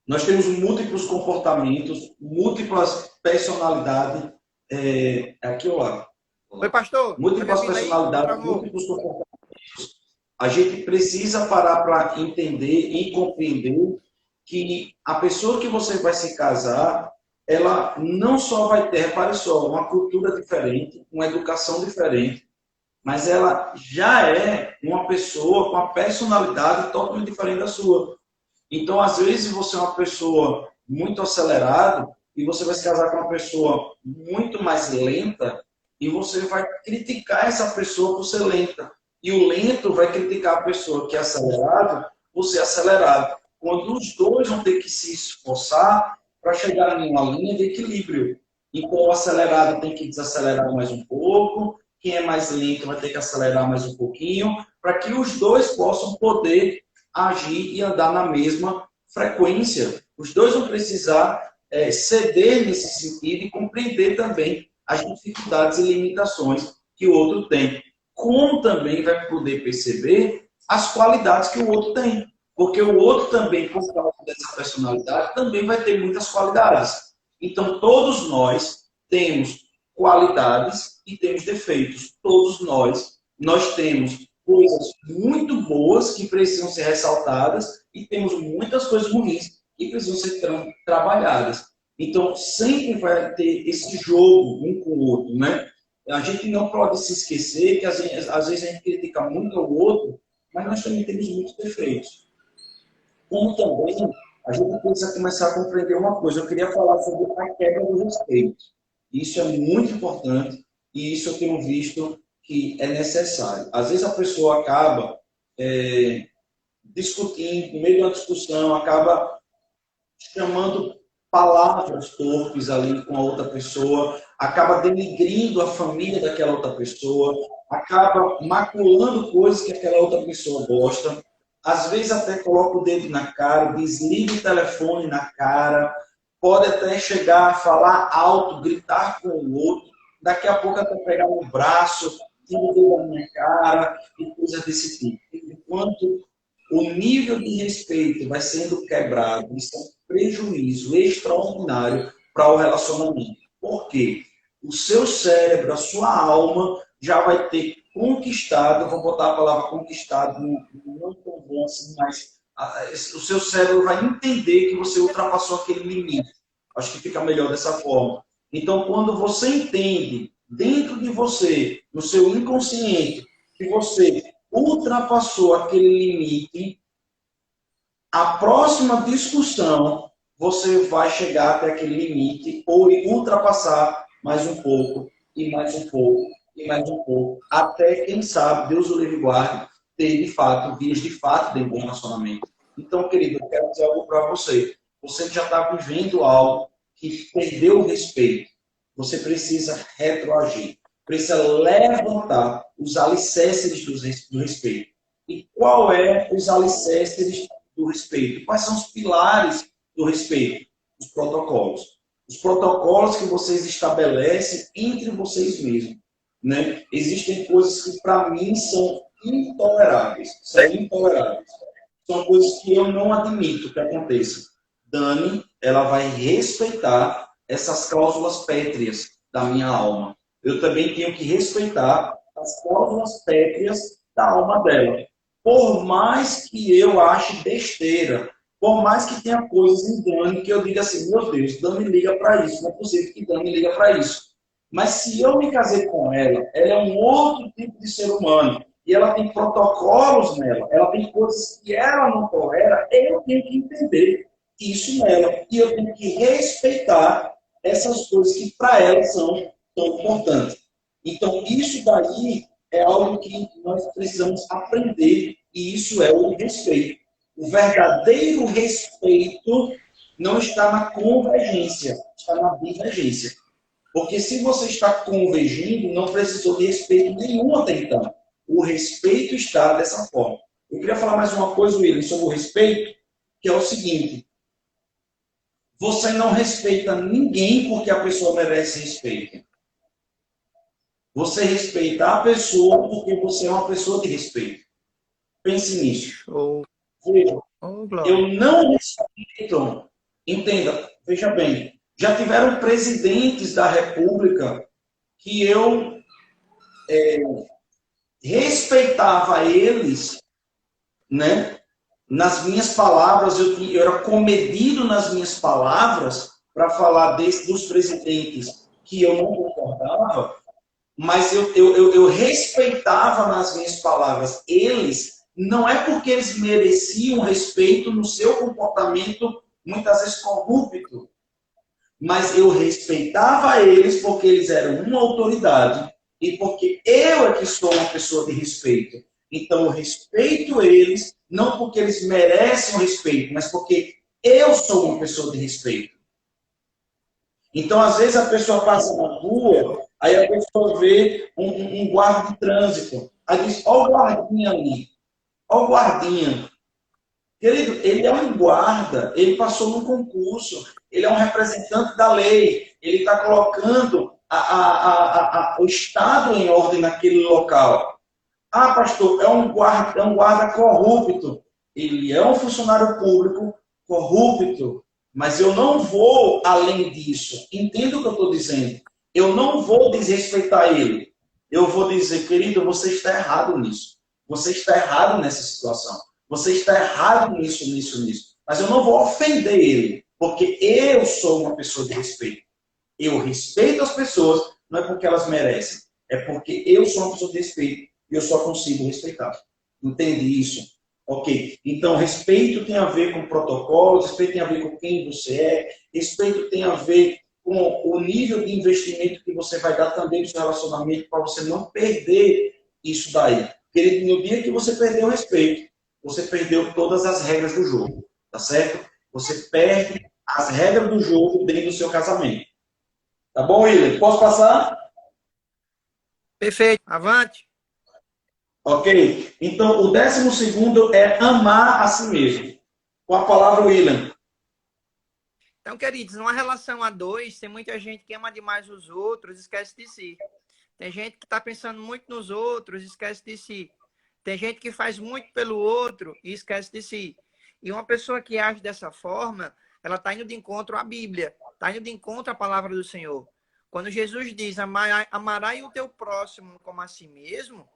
Nós temos múltiplos comportamentos, múltiplas personalidades. Aqui ou lá? Oi, pastor, tá me Múltiplas ouvindo aí? personalidades, Travou. múltiplos comportamentos. A gente precisa parar para entender e compreender que a pessoa que você vai se casar, ela não só vai ter, repare só, uma cultura diferente, uma educação diferente, mas ela já é uma pessoa com a personalidade totalmente diferente da sua. Então, às vezes, você é uma pessoa muito acelerada e você vai se casar com uma pessoa muito mais lenta e você vai criticar essa pessoa por ser lenta. E o lento vai criticar a pessoa que é acelerada por ser acelerado. Quando os dois vão ter que se esforçar para chegar em uma linha de equilíbrio. Então, o acelerado tem que desacelerar mais um pouco, quem é mais lento vai ter que acelerar mais um pouquinho, para que os dois possam poder agir e andar na mesma frequência. Os dois vão precisar ceder nesse sentido e compreender também as dificuldades e limitações que o outro tem. Como também vai poder perceber as qualidades que o outro tem. Porque o outro também, por causa dessa personalidade, também vai ter muitas qualidades. Então, todos nós temos qualidades e temos defeitos. Todos nós temos coisas muito boas que precisam ser ressaltadas e temos muitas coisas ruins que precisam ser trabalhadas. Então, sempre vai ter esse jogo um com o outro, né? A gente não pode se esquecer que às vezes a gente critica muito o outro, mas nós também temos muitos defeitos. Como também a gente precisa começar a compreender uma coisa. Eu queria falar sobre a quebra do respeito. Isso é muito importante e isso eu tenho visto que é necessário. Às vezes a pessoa acaba discutindo, no meio de uma discussão, acaba chamando palavras torpes ali com a outra pessoa, acaba denigrindo a família daquela outra pessoa, acaba maculando coisas que aquela outra pessoa gosta, às vezes até coloca o dedo na cara, desliga o telefone na cara, pode até chegar a falar alto, gritar com o outro, daqui a pouco até pegar no braço, tira o dedo na minha cara e coisas desse tipo. Enquanto o nível de respeito vai sendo quebrado, isso é um prejuízo extraordinário para o relacionamento. Por quê? O seu cérebro, a sua alma, já vai ter conquistado, eu vou botar a palavra conquistado, não tão bom assim, mas o seu cérebro vai entender que você ultrapassou aquele limite. Acho que fica melhor dessa forma. Então, quando você entende, dentro de você, no seu inconsciente, que você ultrapassou aquele limite, a próxima discussão você vai chegar até aquele limite ou ultrapassar mais um pouco, e mais um pouco, e mais um pouco, até, quem sabe, Deus o livre e guarde, ter de fato, vias de fato dentro do relacionamento. Então, querido, eu quero dizer algo para você. Você que já está vivendo algo que perdeu o respeito, você precisa retroagir. Precisa levantar os alicerces do respeito. E qual é os alicerces do respeito? Quais são os pilares do respeito? Os protocolos. Os protocolos que vocês estabelecem entre vocês mesmos. Né? Existem coisas que, para mim, são intoleráveis. São intoleráveis. São coisas que eu não admito que aconteça. Dani, ela vai respeitar essas cláusulas pétreas da minha alma. Eu também tenho que respeitar as cláusulas pétreas da alma dela. Por mais que eu ache besteira, por mais que tenha coisas em Dani que eu diga assim, meu Deus, Dani liga para isso, não é possível que Dani liga para isso. Mas se eu me casei com ela, ela é um outro tipo de ser humano, e ela tem protocolos nela, ela tem coisas que ela não tolera, eu tenho que entender isso nela, e eu tenho que respeitar essas coisas que para ela são tão importantes. Então, isso daí é algo que nós precisamos aprender, e isso é o respeito. O verdadeiro respeito não está na convergência, está na divergência. Porque se você está convergindo, não precisou de respeito nenhum até então. O respeito está dessa forma. Eu queria falar mais uma coisa, William, sobre o respeito, que é o seguinte. Você não respeita ninguém porque a pessoa merece respeito. Você respeita a pessoa porque você é uma pessoa de respeito. Pense nisso. Veja, eu não respeito. Entenda, veja bem. Já tiveram presidentes da República que eu respeitava eles, né? Nas minhas palavras, eu era comedido nas minhas palavras para falar dos presidentes que eu não concordava, mas eu respeitava nas minhas palavras eles, não é porque eles mereciam respeito no seu comportamento, muitas vezes corrupto, mas eu respeitava eles porque eles eram uma autoridade e porque eu é que sou uma pessoa de respeito. Então eu respeito eles, não porque eles merecem o respeito, mas porque eu sou uma pessoa de respeito. Então, às vezes, a pessoa passa na rua, aí a pessoa vê um guarda de trânsito. Aí diz, ó o guardinha ali, ó o guardinha. Querido, ele é um guarda, ele passou num concurso, ele é um representante da lei, ele está colocando o Estado em ordem naquele local. Ah, pastor, é um guarda corrupto. Ele é um funcionário público corrupto. Mas eu não vou além disso. Entenda o que eu estou dizendo. Eu não vou desrespeitar ele. Eu vou dizer, querido, você está errado nisso. Você está errado nessa situação. Você está errado nisso, nisso, nisso. Mas eu não vou ofender ele. Porque eu sou uma pessoa de respeito. Eu respeito as pessoas, não é porque elas merecem. É porque eu sou uma pessoa de respeito e eu só consigo respeitar. Entende isso? Ok. Então, respeito tem a ver com protocolo, respeito tem a ver com quem você é, respeito tem a ver com o nível de investimento que você vai dar também no seu relacionamento para você não perder isso daí. Querido, no dia que você perdeu o respeito, você perdeu todas as regras do jogo. Tá certo? Você perde as regras do jogo dentro do seu casamento. Tá bom, William? Posso passar? Perfeito. Avante. Ok? Então, o 12º é amar a si mesmo. Com a palavra, William. Então, queridos, numa relação a dois, tem muita gente que ama demais os outros, esquece de si. Tem gente que está pensando muito nos outros, esquece de si. Tem gente que faz muito pelo outro e esquece de si. E uma pessoa que age dessa forma, ela está indo de encontro à Bíblia, está indo de encontro à palavra do Senhor. Quando Jesus diz, amarás o teu próximo como a si mesmo,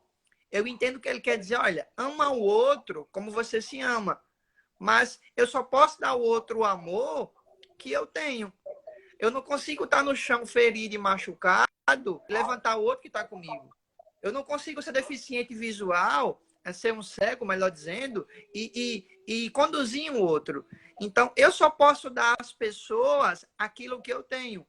eu entendo que ele quer dizer, olha, ama o outro como você se ama. Mas eu só posso dar ao outro o amor que eu tenho. Eu não consigo estar no chão ferido e machucado e levantar o outro que está comigo. Eu não consigo ser deficiente visual, ser um cego, melhor dizendo, e conduzir um outro. Então, eu só posso dar às pessoas aquilo que eu tenho.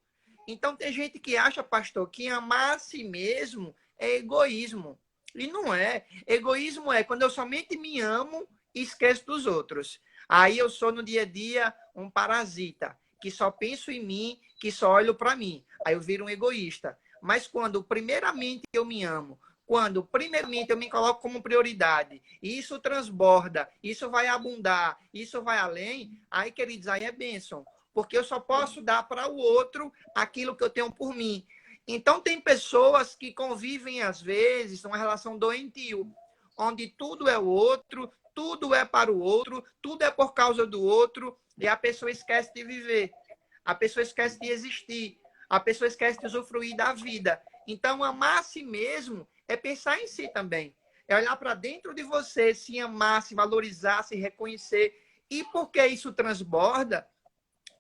Então, tem gente que acha, pastor, que amar a si mesmo é egoísmo. E não é. Egoísmo é quando eu somente me amo e esqueço dos outros. Aí eu sou, no dia a dia, um parasita, que só penso em mim, que só olho para mim. Aí eu viro um egoísta. Mas quando, primeiramente, eu me amo, quando, primeiramente, eu me coloco como prioridade, e isso transborda, isso vai abundar, isso vai além, aí, queridos, aí é bênção. Porque eu só posso dar para o outro aquilo que eu tenho por mim. Então, tem pessoas que convivem, às vezes, numa relação doentio, onde tudo é o outro, tudo é para o outro, tudo é por causa do outro, e a pessoa esquece de viver, a pessoa esquece de existir, a pessoa esquece de usufruir da vida. Então, amar a si mesmo é pensar em si também. É olhar para dentro de você, se amar, se valorizar, se reconhecer. E por que isso transborda?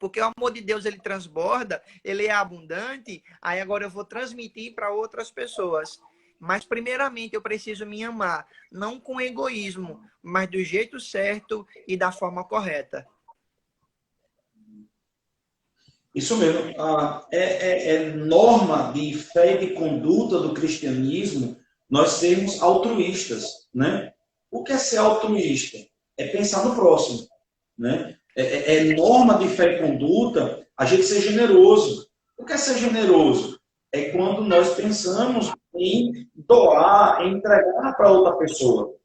Porque o amor de Deus, ele transborda, ele é abundante, aí agora eu vou transmitir para outras pessoas. Mas, primeiramente, eu preciso me amar, não com egoísmo, mas do jeito certo e da forma correta. Isso mesmo. É norma de fé e de conduta do cristianismo nós sermos altruístas, né? O que é ser altruísta? É pensar no próximo, né? É norma de fé e conduta a gente ser generoso. O que é ser generoso? É quando nós pensamos em doar, em entregar para outra pessoa.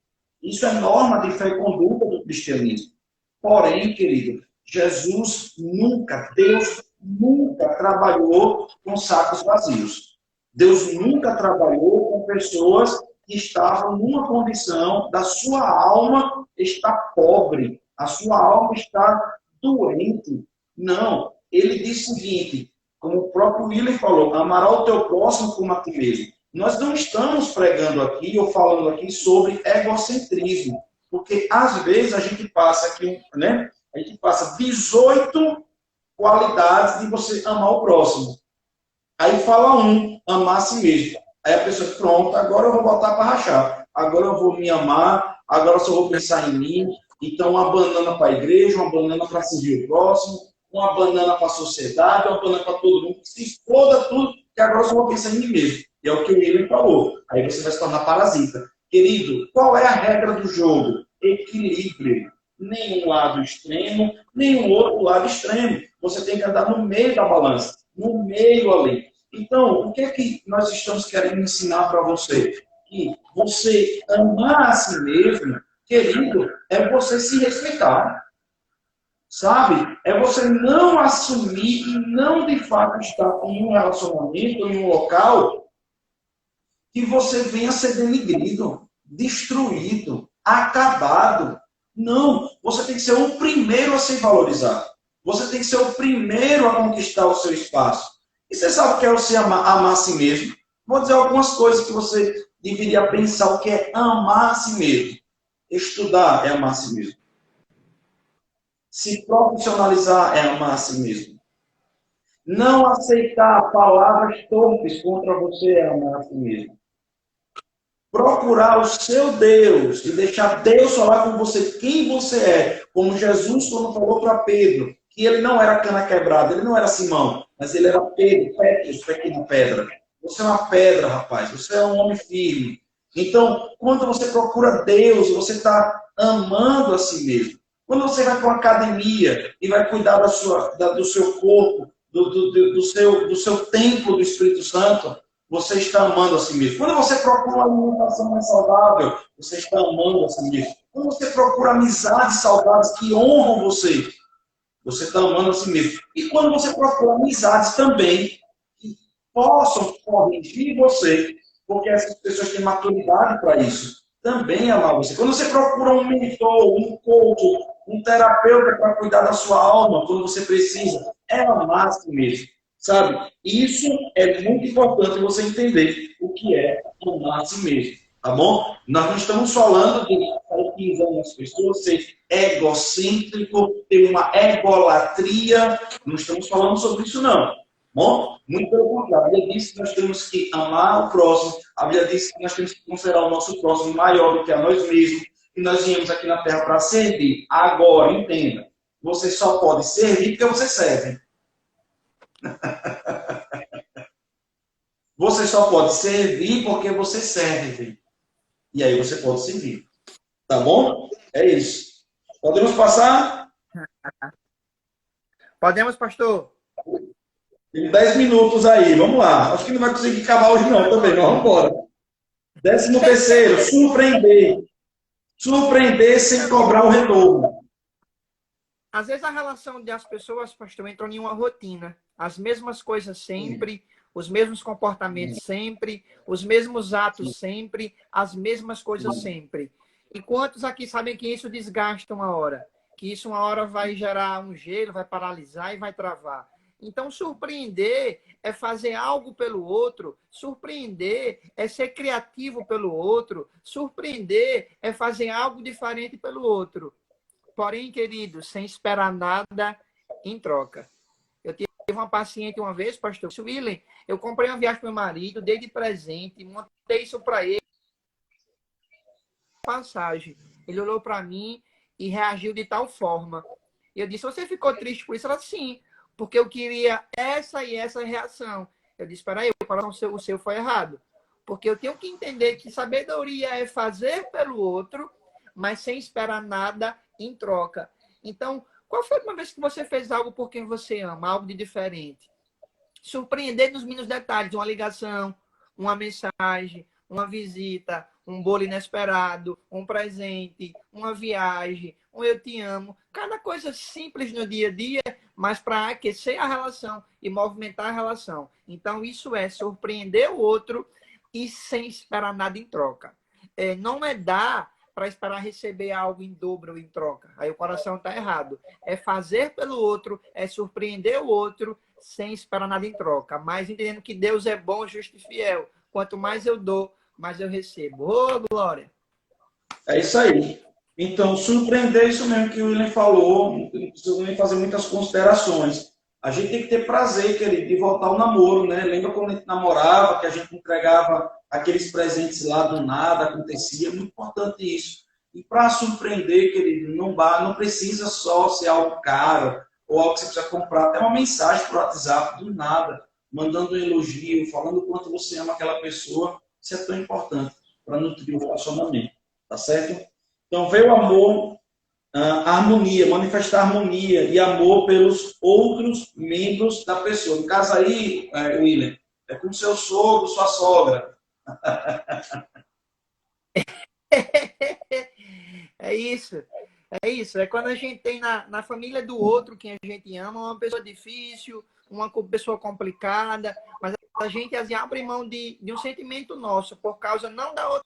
Isso é norma de fé e conduta do cristianismo. Porém, querido, Jesus nunca, Deus nunca trabalhou com sacos vazios. Deus nunca trabalhou com pessoas que estavam numa condição da sua alma estar pobre, a sua alma está doente. Não, ele disse o seguinte, como o próprio William falou, amará o teu próximo como a ti mesmo. Nós não estamos pregando aqui ou falando aqui sobre egocentrismo, porque às vezes a gente passa aqui, né? A gente passa 18 qualidades de você amar o próximo. Aí fala amar a si mesmo. Aí a pessoa, pronto, agora eu vou botar para rachar. Agora eu vou me amar, agora eu só vou pensar em mim. Então, uma banana para a igreja, uma banana para servir o próximo, uma banana para a sociedade, uma banana para todo mundo. Se exploda tudo, que agora eu só vou pensar em mim mesmo. E é o que o William falou. Aí você vai se tornar parasita. Querido, qual é a regra do jogo? Equilíbrio. Nem um lado extremo, nem um outro lado extremo. Você tem que andar no meio da balança, no meio ali. Então, o que é que nós estamos querendo ensinar para você? Que você amar a si mesmo, querido, é você se respeitar. Sabe? É você não assumir e não, de fato, estar em um relacionamento, em um local que você venha ser denigrido. destruído, acabado. Não, você tem que ser o primeiro a se valorizar. Você tem que ser o primeiro a conquistar o seu espaço. E você sabe o que é você amar a si mesmo? Vou dizer algumas coisas que você deveria pensar o que é amar a si mesmo. Estudar é amar a si mesmo. Se profissionalizar é amar a si mesmo. Não aceitar palavras torpes contra você é amar a si mesmo. Procurar o seu Deus e deixar Deus falar com você quem você é. Como Jesus, quando falou para Pedro, que ele não era cana quebrada, ele não era Simão, mas ele era Pedro, Petros, pequena pedra. Você é uma pedra, rapaz. Você é um homem firme. Então, quando você procura Deus, você está amando a si mesmo. Quando você vai para uma academia e vai cuidar do seu corpo, do seu templo do Espírito Santo, você está amando a si mesmo. Quando você procura uma alimentação mais saudável, você está amando a si mesmo. Quando você procura amizades saudáveis que honram você, você está amando a si mesmo. E quando você procura amizades também que possam corrigir você, porque essas pessoas têm maturidade para isso, também amar você. Quando você procura um mentor, um coach, um terapeuta para cuidar da sua alma, quando você precisa, é amar a si mesmo. Sabe? Isso é muito importante você entender o que é amar a si mesmo. Tá bom? Nós não estamos falando de utilizando as pessoas, ser egocêntrico, ter uma egolatria. Não estamos falando sobre isso, não. Bom, muito pelo contrário. A Bíblia diz que nós temos que amar o próximo. A Bíblia diz que nós temos que considerar o nosso próximo maior do que a nós mesmos. E nós viemos aqui na Terra para servir. Agora, entenda. Você só pode servir porque você serve. Você só pode servir porque você serve. E aí você pode servir. Tá bom? É isso. Podemos passar? Podemos, pastor? Tem 10 minutos aí. Vamos lá. Acho que não vai conseguir acabar hoje não também. Mas vamos embora. 13º, surpreender. Surpreender sem cobrar o retorno. Às vezes a relação das pessoas, pastor, entra em uma rotina. As mesmas coisas sempre, os mesmos comportamentos sempre, os mesmos atos sempre, as mesmas coisas sempre. E quantos aqui sabem que isso desgasta uma hora? Que isso uma hora vai gerar um gelo, vai paralisar e vai travar. Então, surpreender é fazer algo pelo outro, surpreender é ser criativo pelo outro, surpreender é fazer algo diferente pelo outro. Porém, querido, sem esperar nada em troca. Eu tive uma paciente uma vez, pastor William, eu comprei uma viagem para meu marido, dei de presente, montei isso para ele, passagem. Ele olhou para mim e reagiu de tal forma. Eu disse, você ficou triste por isso? Ela, sim, porque eu queria essa e essa reação. Eu disse, espera aí, o seu foi errado. Porque eu tenho que entender que sabedoria é fazer pelo outro, mas sem esperar nada em troca. Então, qual foi a última vez que você fez algo por quem você ama, algo de diferente? Surpreender nos mínimos detalhes, uma ligação, uma mensagem, uma visita, um bolo inesperado, um presente, uma viagem, um eu te amo. Cada coisa simples no dia a dia, mas para aquecer a relação e movimentar a relação. Então, isso é surpreender o outro e sem esperar nada em troca. Não é dar para esperar receber algo em dobro ou em troca. Aí o coração está errado. É fazer pelo outro, é surpreender o outro sem esperar nada em troca. Mas entendendo que Deus é bom, justo e fiel. Quanto mais eu dou, mais eu recebo. Ô, glória! É isso aí. Então, surpreender isso mesmo que o William falou. Não precisa nem fazer muitas considerações. A gente tem que ter prazer, querido, de voltar ao namoro, né? Lembra quando a gente namorava, que a gente entregava aqueles presentes lá do nada, acontecia. É muito importante isso. E para surpreender, querido, não precisa só ser algo caro ou algo que você precisa comprar. Até uma mensagem por WhatsApp, do nada, mandando um elogio, falando o quanto você ama aquela pessoa. Isso é tão importante para nutrir o relacionamento. Tá certo? Então, veio o amor, a harmonia, manifestar harmonia e amor pelos outros membros da pessoa. No caso aí, William, é com seu sogro, sua sogra. É isso. É isso. É quando a gente tem na família do outro, quem a gente ama, uma pessoa difícil, uma pessoa complicada, mas a gente assim, abre mão de um sentimento nosso, por causa não da outra,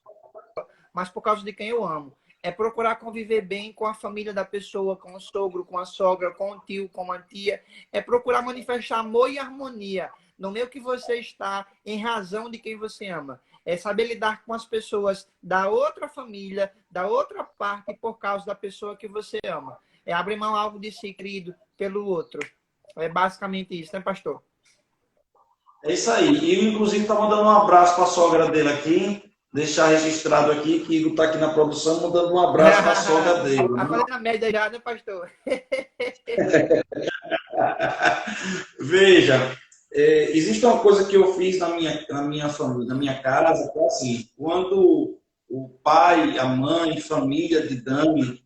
mas por causa de quem eu amo. É procurar conviver bem com a família da pessoa, com o sogro, com a sogra, com o tio, com a tia. É procurar manifestar amor e harmonia no meio que você está, em razão de quem você ama. É saber lidar com as pessoas da outra família, da outra parte, por causa da pessoa que você ama. É abrir mão algo de si, querido, pelo outro. É basicamente isso, né, pastor? É isso aí. E inclusive está mandando um abraço para a sogra dele aqui. Deixar registrado aqui que Igor está aqui na produção mandando um abraço para a sogra dele. Tá fazendo a média já, né, pastor? Veja, existe uma coisa que eu fiz na minha família, na minha casa, que é assim, quando o pai, a mãe, a família de Dani,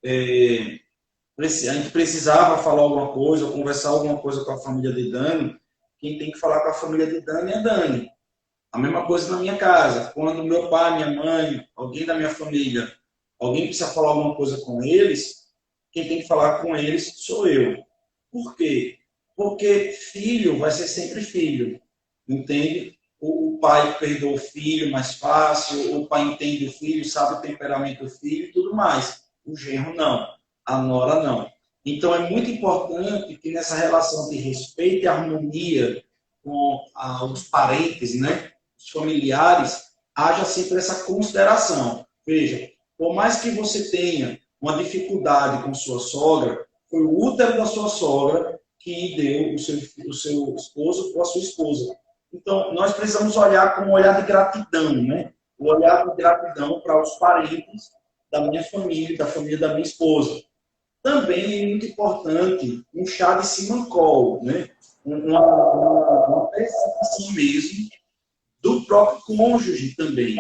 a gente precisava falar alguma coisa, ou conversar alguma coisa com a família de Dani, quem tem que falar com a família de Dani é Dani. A mesma coisa na minha casa. Quando meu pai, minha mãe, alguém da minha família, alguém precisa falar alguma coisa com eles, quem tem que falar com eles sou eu. Por quê? Porque filho vai ser sempre filho, entende? O pai perdoa o filho mais fácil, o pai entende o filho, sabe o temperamento do filho e tudo mais. O genro não, a nora não. Então é muito importante que nessa relação de respeito e harmonia com os parentes, né, os familiares, haja sempre essa consideração. Veja, por mais que você tenha uma dificuldade com sua sogra, foi o útero da sua sogra que deu o seu esposo ou a sua esposa. Então, nós precisamos olhar com um olhar de gratidão, né? O olhar de gratidão para os parentes da minha família, da família da minha esposa. Também é muito importante um chá de simancol, né? Uma percepção mesmo do próprio cônjuge também.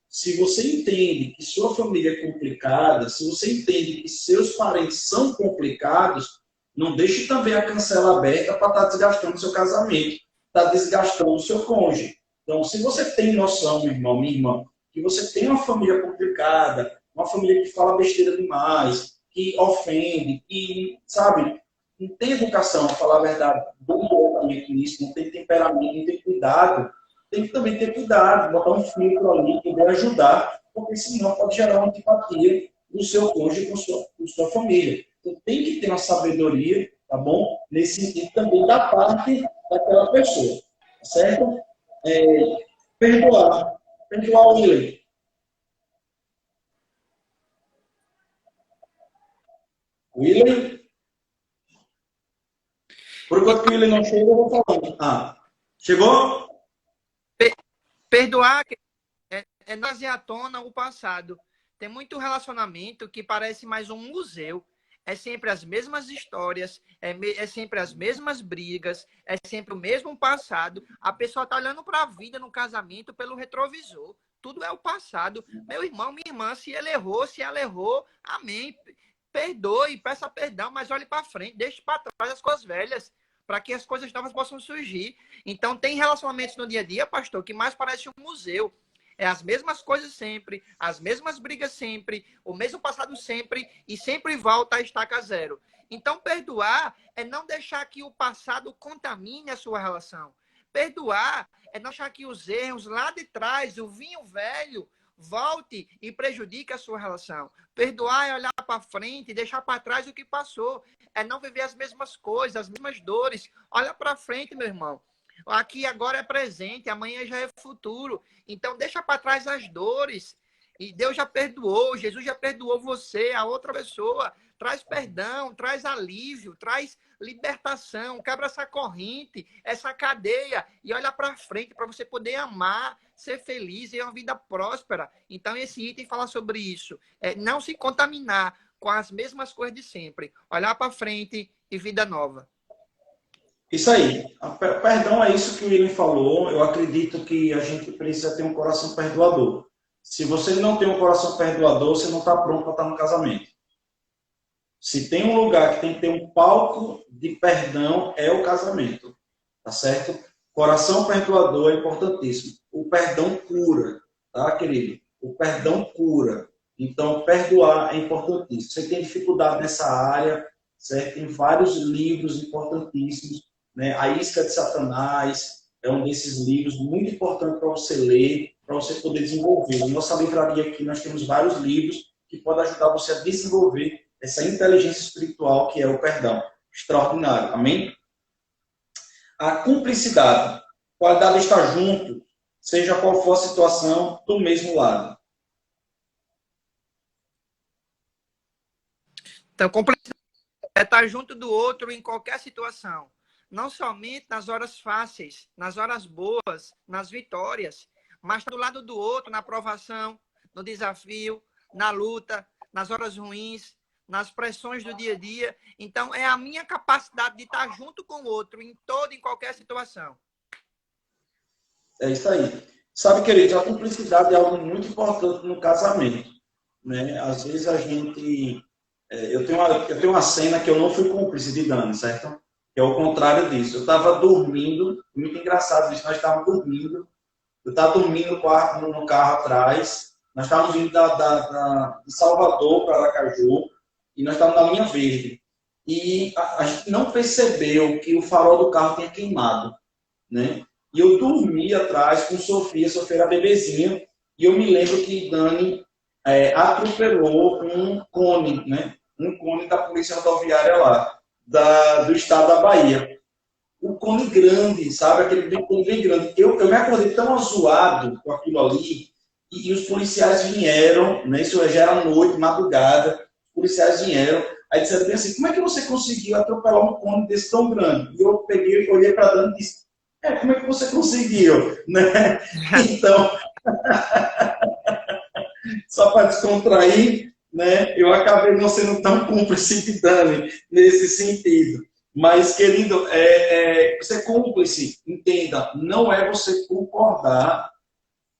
Se você entende que sua família é complicada, se você entende que seus parentes são complicados, não deixe também a cancela aberta para estar desgastando o seu casamento, estar desgastando o seu cônjuge. Então, se você tem noção, meu irmão, minha irmã, que você tem uma família complicada, uma família que fala besteira demais, que ofende, que, sabe, não tem educação, a falar a verdade, bom comportamento nisso, não tem temperamento, não tem cuidado, tem que também ter cuidado, botar um filtro ali, poder ajudar, porque senão pode gerar uma antipatia do seu cônjuge com sua família. Então tem que ter uma sabedoria, tá bom? Nesse sentido também da parte daquela pessoa, tá certo? Perdoar. Perdoar o William. William? Por enquanto que o William não chega, eu vou falando. Ah, chegou? Perdoar é trazer à tona o passado. Tem muito relacionamento que parece mais um museu. É sempre as mesmas histórias, é sempre as mesmas brigas, é sempre o mesmo passado. A pessoa está olhando para a vida no casamento pelo retrovisor. Tudo é o passado. Meu irmão, minha irmã, se ele errou, se ela errou, amém. Perdoe, peça perdão, mas olhe para frente, deixe para trás as coisas velhas, para que as coisas novas possam surgir. Então, tem relacionamentos no dia a dia, pastor, que mais parece um museu. É as mesmas coisas sempre, as mesmas brigas sempre, o mesmo passado sempre, e sempre volta a estaca zero. Então, perdoar é não deixar que o passado contamine a sua relação. Perdoar é não deixar que os erros lá de trás, o vinho velho, volte e prejudique a sua relação. Perdoar é olhar para frente e deixar para trás o que passou. É não viver as mesmas coisas, as mesmas dores. Olha para frente, meu irmão. Aqui agora é presente, amanhã já é futuro. Então, deixa para trás as dores. E Deus já perdoou, Jesus já perdoou você, a outra pessoa. Traz perdão, traz alívio, traz libertação, quebra essa corrente, essa cadeia e olha para frente para você poder amar, ser feliz e ter uma vida próspera. Então, esse item fala sobre isso. Não se contaminar com as mesmas coisas de sempre. Olhar para frente e vida nova. Isso aí. Perdão é isso que o William falou. Eu acredito que a gente precisa ter um coração perdoador. Se você não tem um coração perdoador, você não está pronto para estar no casamento. Se tem um lugar que tem que ter um palco de perdão, é o casamento. Tá certo? Coração perdoador é importantíssimo. O perdão cura, tá, querido? O perdão cura. Então, perdoar é importantíssimo. Você tem dificuldade nessa área, certo? Tem vários livros importantíssimos, né? A Isca de Satanás é um desses livros muito importante para você ler, para você poder desenvolver. Na nossa livraria aqui nós temos vários livros que podem ajudar você a desenvolver essa inteligência espiritual que é o perdão. Extraordinário. Amém? A cumplicidade. Qualidade de estar junto, seja qual for a situação, do mesmo lado. Então, cumplicidade é estar junto do outro em qualquer situação. Não somente nas horas fáceis, nas horas boas, nas vitórias, mas do lado do outro, na provação, no desafio, na luta, nas horas ruins, nas pressões do dia a dia. Então, é a minha capacidade de estar junto com o outro em toda e qualquer situação. É isso aí. Sabe, queridos, a cumplicidade é algo muito importante no casamento, né? Às vezes a gente... Eu tenho uma cena que eu não fui cúmplice de Dani, certo? É o contrário disso. Eu estava dormindo, muito engraçado isso, nós estávamos dormindo, eu estava dormindo no carro atrás, nós estávamos vindo de Salvador para Aracaju, e nós estávamos na linha verde. E a gente não percebeu que o farol do carro tinha queimado, né? E eu dormi atrás com Sofia era bebezinha, e eu me lembro que Dani atropelou um cone, né? Um cone da Polícia Rodoviária lá, do estado da Bahia. Um cone grande, sabe? Aquele cone bem grande. Eu me acordei tão azoado com aquilo ali, e os policiais vieram, né? Isso já era noite, madrugada, os policiais vieram, aí disseram bem assim, como é que você conseguiu atropelar um cone desse tão grande? E eu peguei, olhei para Dani e disse, como é que você conseguiu? Né? Então, só para descontrair, né, eu acabei não sendo tão cúmplice de Dani nesse sentido. Mas, querido, ser cúmplice, entenda, não é você concordar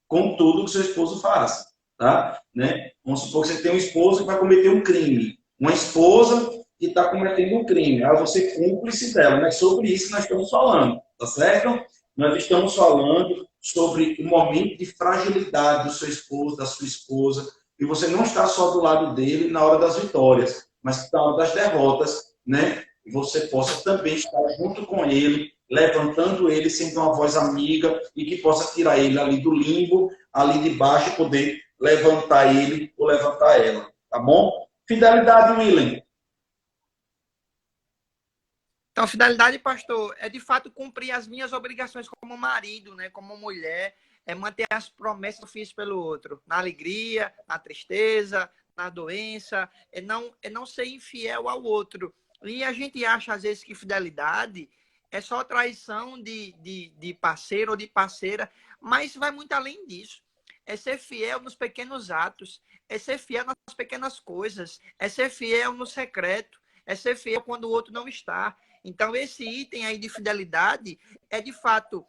com tudo que seu esposo faz. Tá? Né? Vamos supor que você tem um esposo que vai cometer um crime. Uma esposa que está cometendo um crime. Aí você é cúmplice dela. Não é sobre isso que nós estamos falando. Tá certo? Nós estamos falando sobre o momento de fragilidade do seu esposo, da sua esposa, e você não está só do lado dele na hora das vitórias, mas na hora das derrotas, né? E você possa também estar junto com ele, levantando ele, sendo uma voz amiga, e que possa tirar ele ali do limbo, ali de baixo, e poder levantar ele ou levantar ela. Tá bom? Fidelidade, William. Então, fidelidade, pastor, é de fato cumprir as minhas obrigações como marido, né, como mulher, é manter as promessas que eu fiz pelo outro, na alegria, na tristeza, na doença, é não ser infiel ao outro. E a gente acha, às vezes, que fidelidade é só traição de parceiro ou de parceira, mas vai muito além disso. É ser fiel nos pequenos atos, é ser fiel nas pequenas coisas, é ser fiel no secreto, é ser fiel quando o outro não está. Então, esse item aí de fidelidade é, de fato,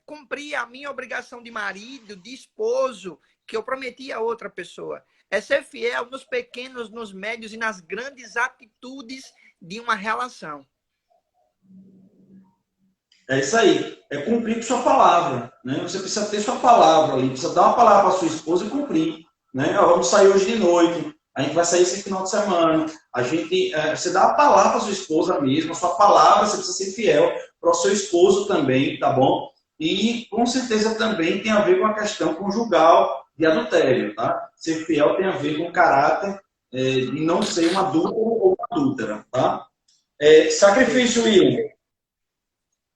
cumprir a minha obrigação de marido, de esposo, que eu prometi a outra pessoa. É ser fiel nos pequenos, nos médios e nas grandes atitudes de uma relação. É isso aí. É cumprir com sua palavra. Né? Você precisa ter sua palavra ali. Precisa dar uma palavra para sua esposa e cumprir. Né? Vamos sair hoje de noite. A gente vai sair esse final de semana. Você dá a palavra para sua esposa mesmo. A sua palavra, você precisa ser fiel para o seu esposo também, tá bom? E, com certeza, também tem a ver com a questão conjugal de adultério, tá? Ser fiel tem a ver com o caráter de não ser um adúltero ou uma adúltera, tá? Sacrifício, William.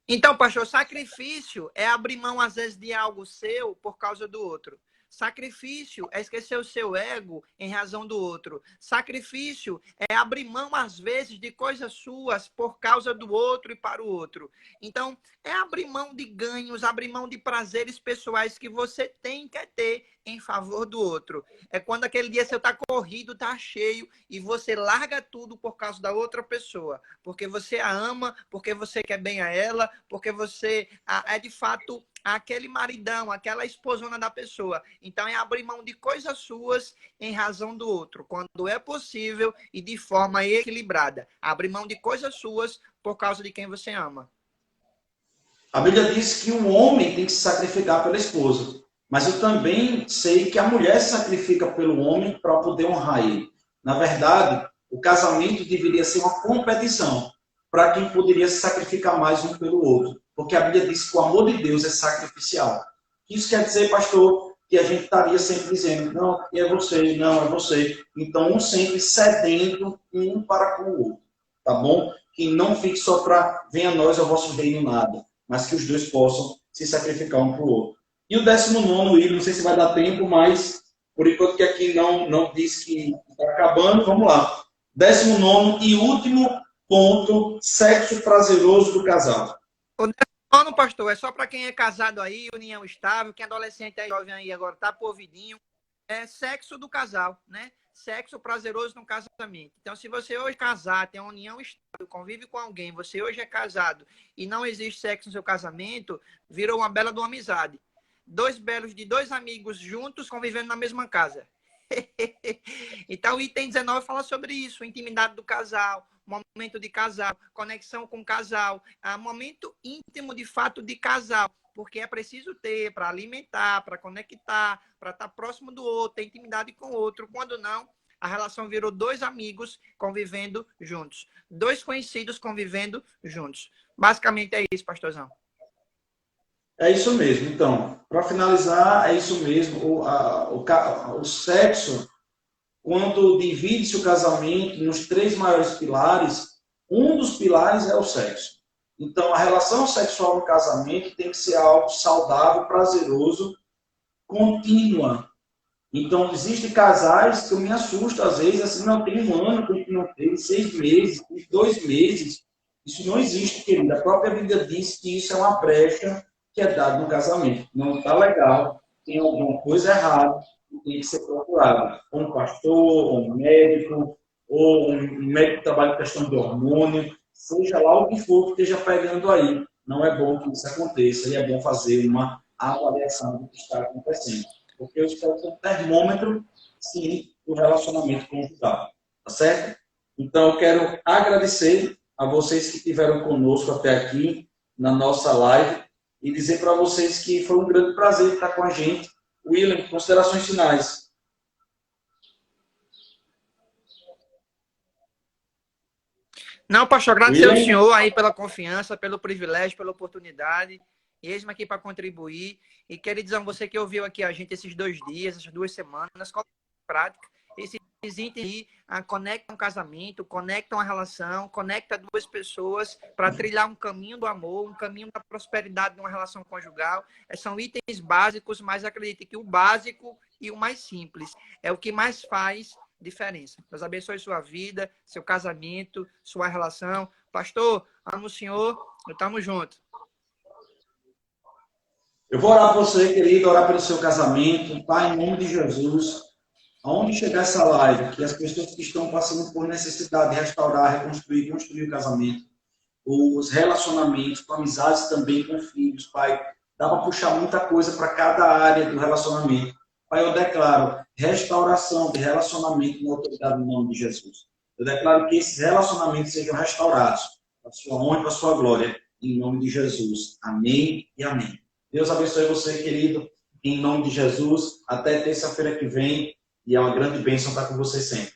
Então, pastor, sacrifício é abrir mão, às vezes, de algo seu por causa do outro. Sacrifício é esquecer o seu ego em razão do outro. Sacrifício é abrir mão, às vezes, de coisas suas por causa do outro e para o outro. Então, é abrir mão de ganhos, abrir mão de prazeres pessoais que você quer ter em favor do outro. É quando aquele dia seu tá corrido, tá cheio, e você larga tudo por causa da outra pessoa. Porque você a ama, porque você quer bem a ela, porque você é, de fato, aquele maridão, aquela esposona da pessoa. Então, é abrir mão de coisas suas em razão do outro, quando é possível e de forma equilibrada. Abrir mão de coisas suas por causa de quem você ama. A Bíblia diz que o homem tem que se sacrificar pela esposa. Mas eu também sei que a mulher se sacrifica pelo homem para poder honrar ele. Na verdade, o casamento deveria ser uma competição para quem poderia se sacrificar mais um pelo outro. Porque a Bíblia diz que o amor de Deus é sacrificial. Isso quer dizer, pastor, que a gente estaria sempre dizendo, não, é você, não, é você. Então, um sempre cedendo um para com o outro, tá bom? Que não fique só para venha a nós, ao vosso reino, nada, mas que os dois possam se sacrificar um para o outro. E o 19º item, não sei se vai dar tempo, mas por enquanto que aqui não diz que está acabando, vamos lá. 19º e último ponto, sexo prazeroso do casal. O 19º, pastor, é só para quem é casado aí, união estável, quem é adolescente aí, jovem aí agora, tá polvidinho. É sexo do casal, né? Sexo prazeroso no casamento. Então, se você hoje é casado, tem uma união estável, convive com alguém, você hoje é casado e não existe sexo no seu casamento, virou uma bela de uma amizade. Dois belos de dois amigos juntos convivendo na mesma casa. Então, o item 19 fala sobre isso, intimidade do casal, momento de casal, conexão com o casal, momento íntimo de fato de casal, porque é preciso ter para alimentar, para conectar, para estar próximo do outro, ter intimidade com o outro. Quando não, a relação virou dois amigos convivendo juntos, dois conhecidos convivendo juntos. Basicamente é isso, pastorzão. É isso mesmo. Então, para finalizar, é isso mesmo. O sexo, quando divide-se o casamento nos 3 maiores pilares, um dos pilares é o sexo. Então, a relação sexual no casamento tem que ser algo saudável, prazeroso, contínua. Então, existem casais que eu me assusto, às vezes, assim, não tem um ano, que não tem 6 meses, 2 meses. Isso não existe, querido. A própria Bíblia diz que isso é uma brecha que é dada no casamento. Não está legal, tem alguma coisa errada, tem que ser procurado. Ou um pastor, ou um médico, ou um médico que trabalha com questão de hormônio, seja lá o que for que esteja pegando aí. Não é bom que isso aconteça e é bom fazer uma avaliação do que está acontecendo. Porque eu estou com um termômetro, sim, do relacionamento conjugal. Tá certo? Então, eu quero agradecer a vocês que estiveram conosco até aqui na nossa live e dizer para vocês que foi um grande prazer estar com a gente. William, considerações finais. Não, pastor, agradecer ao senhor aí pela confiança, pelo privilégio, pela oportunidade. E eis-me aqui para contribuir. E quero dizer a você que ouviu aqui a gente esses 2 dias, essas 2 semanas, coloca em prática. Esses itens aí conectam um casamento, conectam a relação, conectam 2 pessoas para trilhar um caminho do amor, um caminho da prosperidade numa relação conjugal. São itens básicos, mas acredite que o básico e o mais simples é o que mais faz diferença. Deus abençoe sua vida, seu casamento, sua relação. Pastor, amo o senhor, estamos juntos. Eu vou orar por você, querido, orar pelo seu casamento, Pai, em nome de Jesus. Aonde chegar essa live, que as pessoas que estão passando por necessidade de restaurar, reconstruir, construir o casamento, os relacionamentos, com amizades também, com filhos, Pai, dá para puxar muita coisa para cada área do relacionamento. Pai, eu declaro restauração de relacionamento na autoridade no nome de Jesus. Eu declaro que esses relacionamentos sejam restaurados para a sua honra e para a sua glória, em nome de Jesus. Amém e amém. Deus abençoe você, querido, em nome de Jesus. Até terça-feira que vem. E é uma grande bênção estar com você sempre.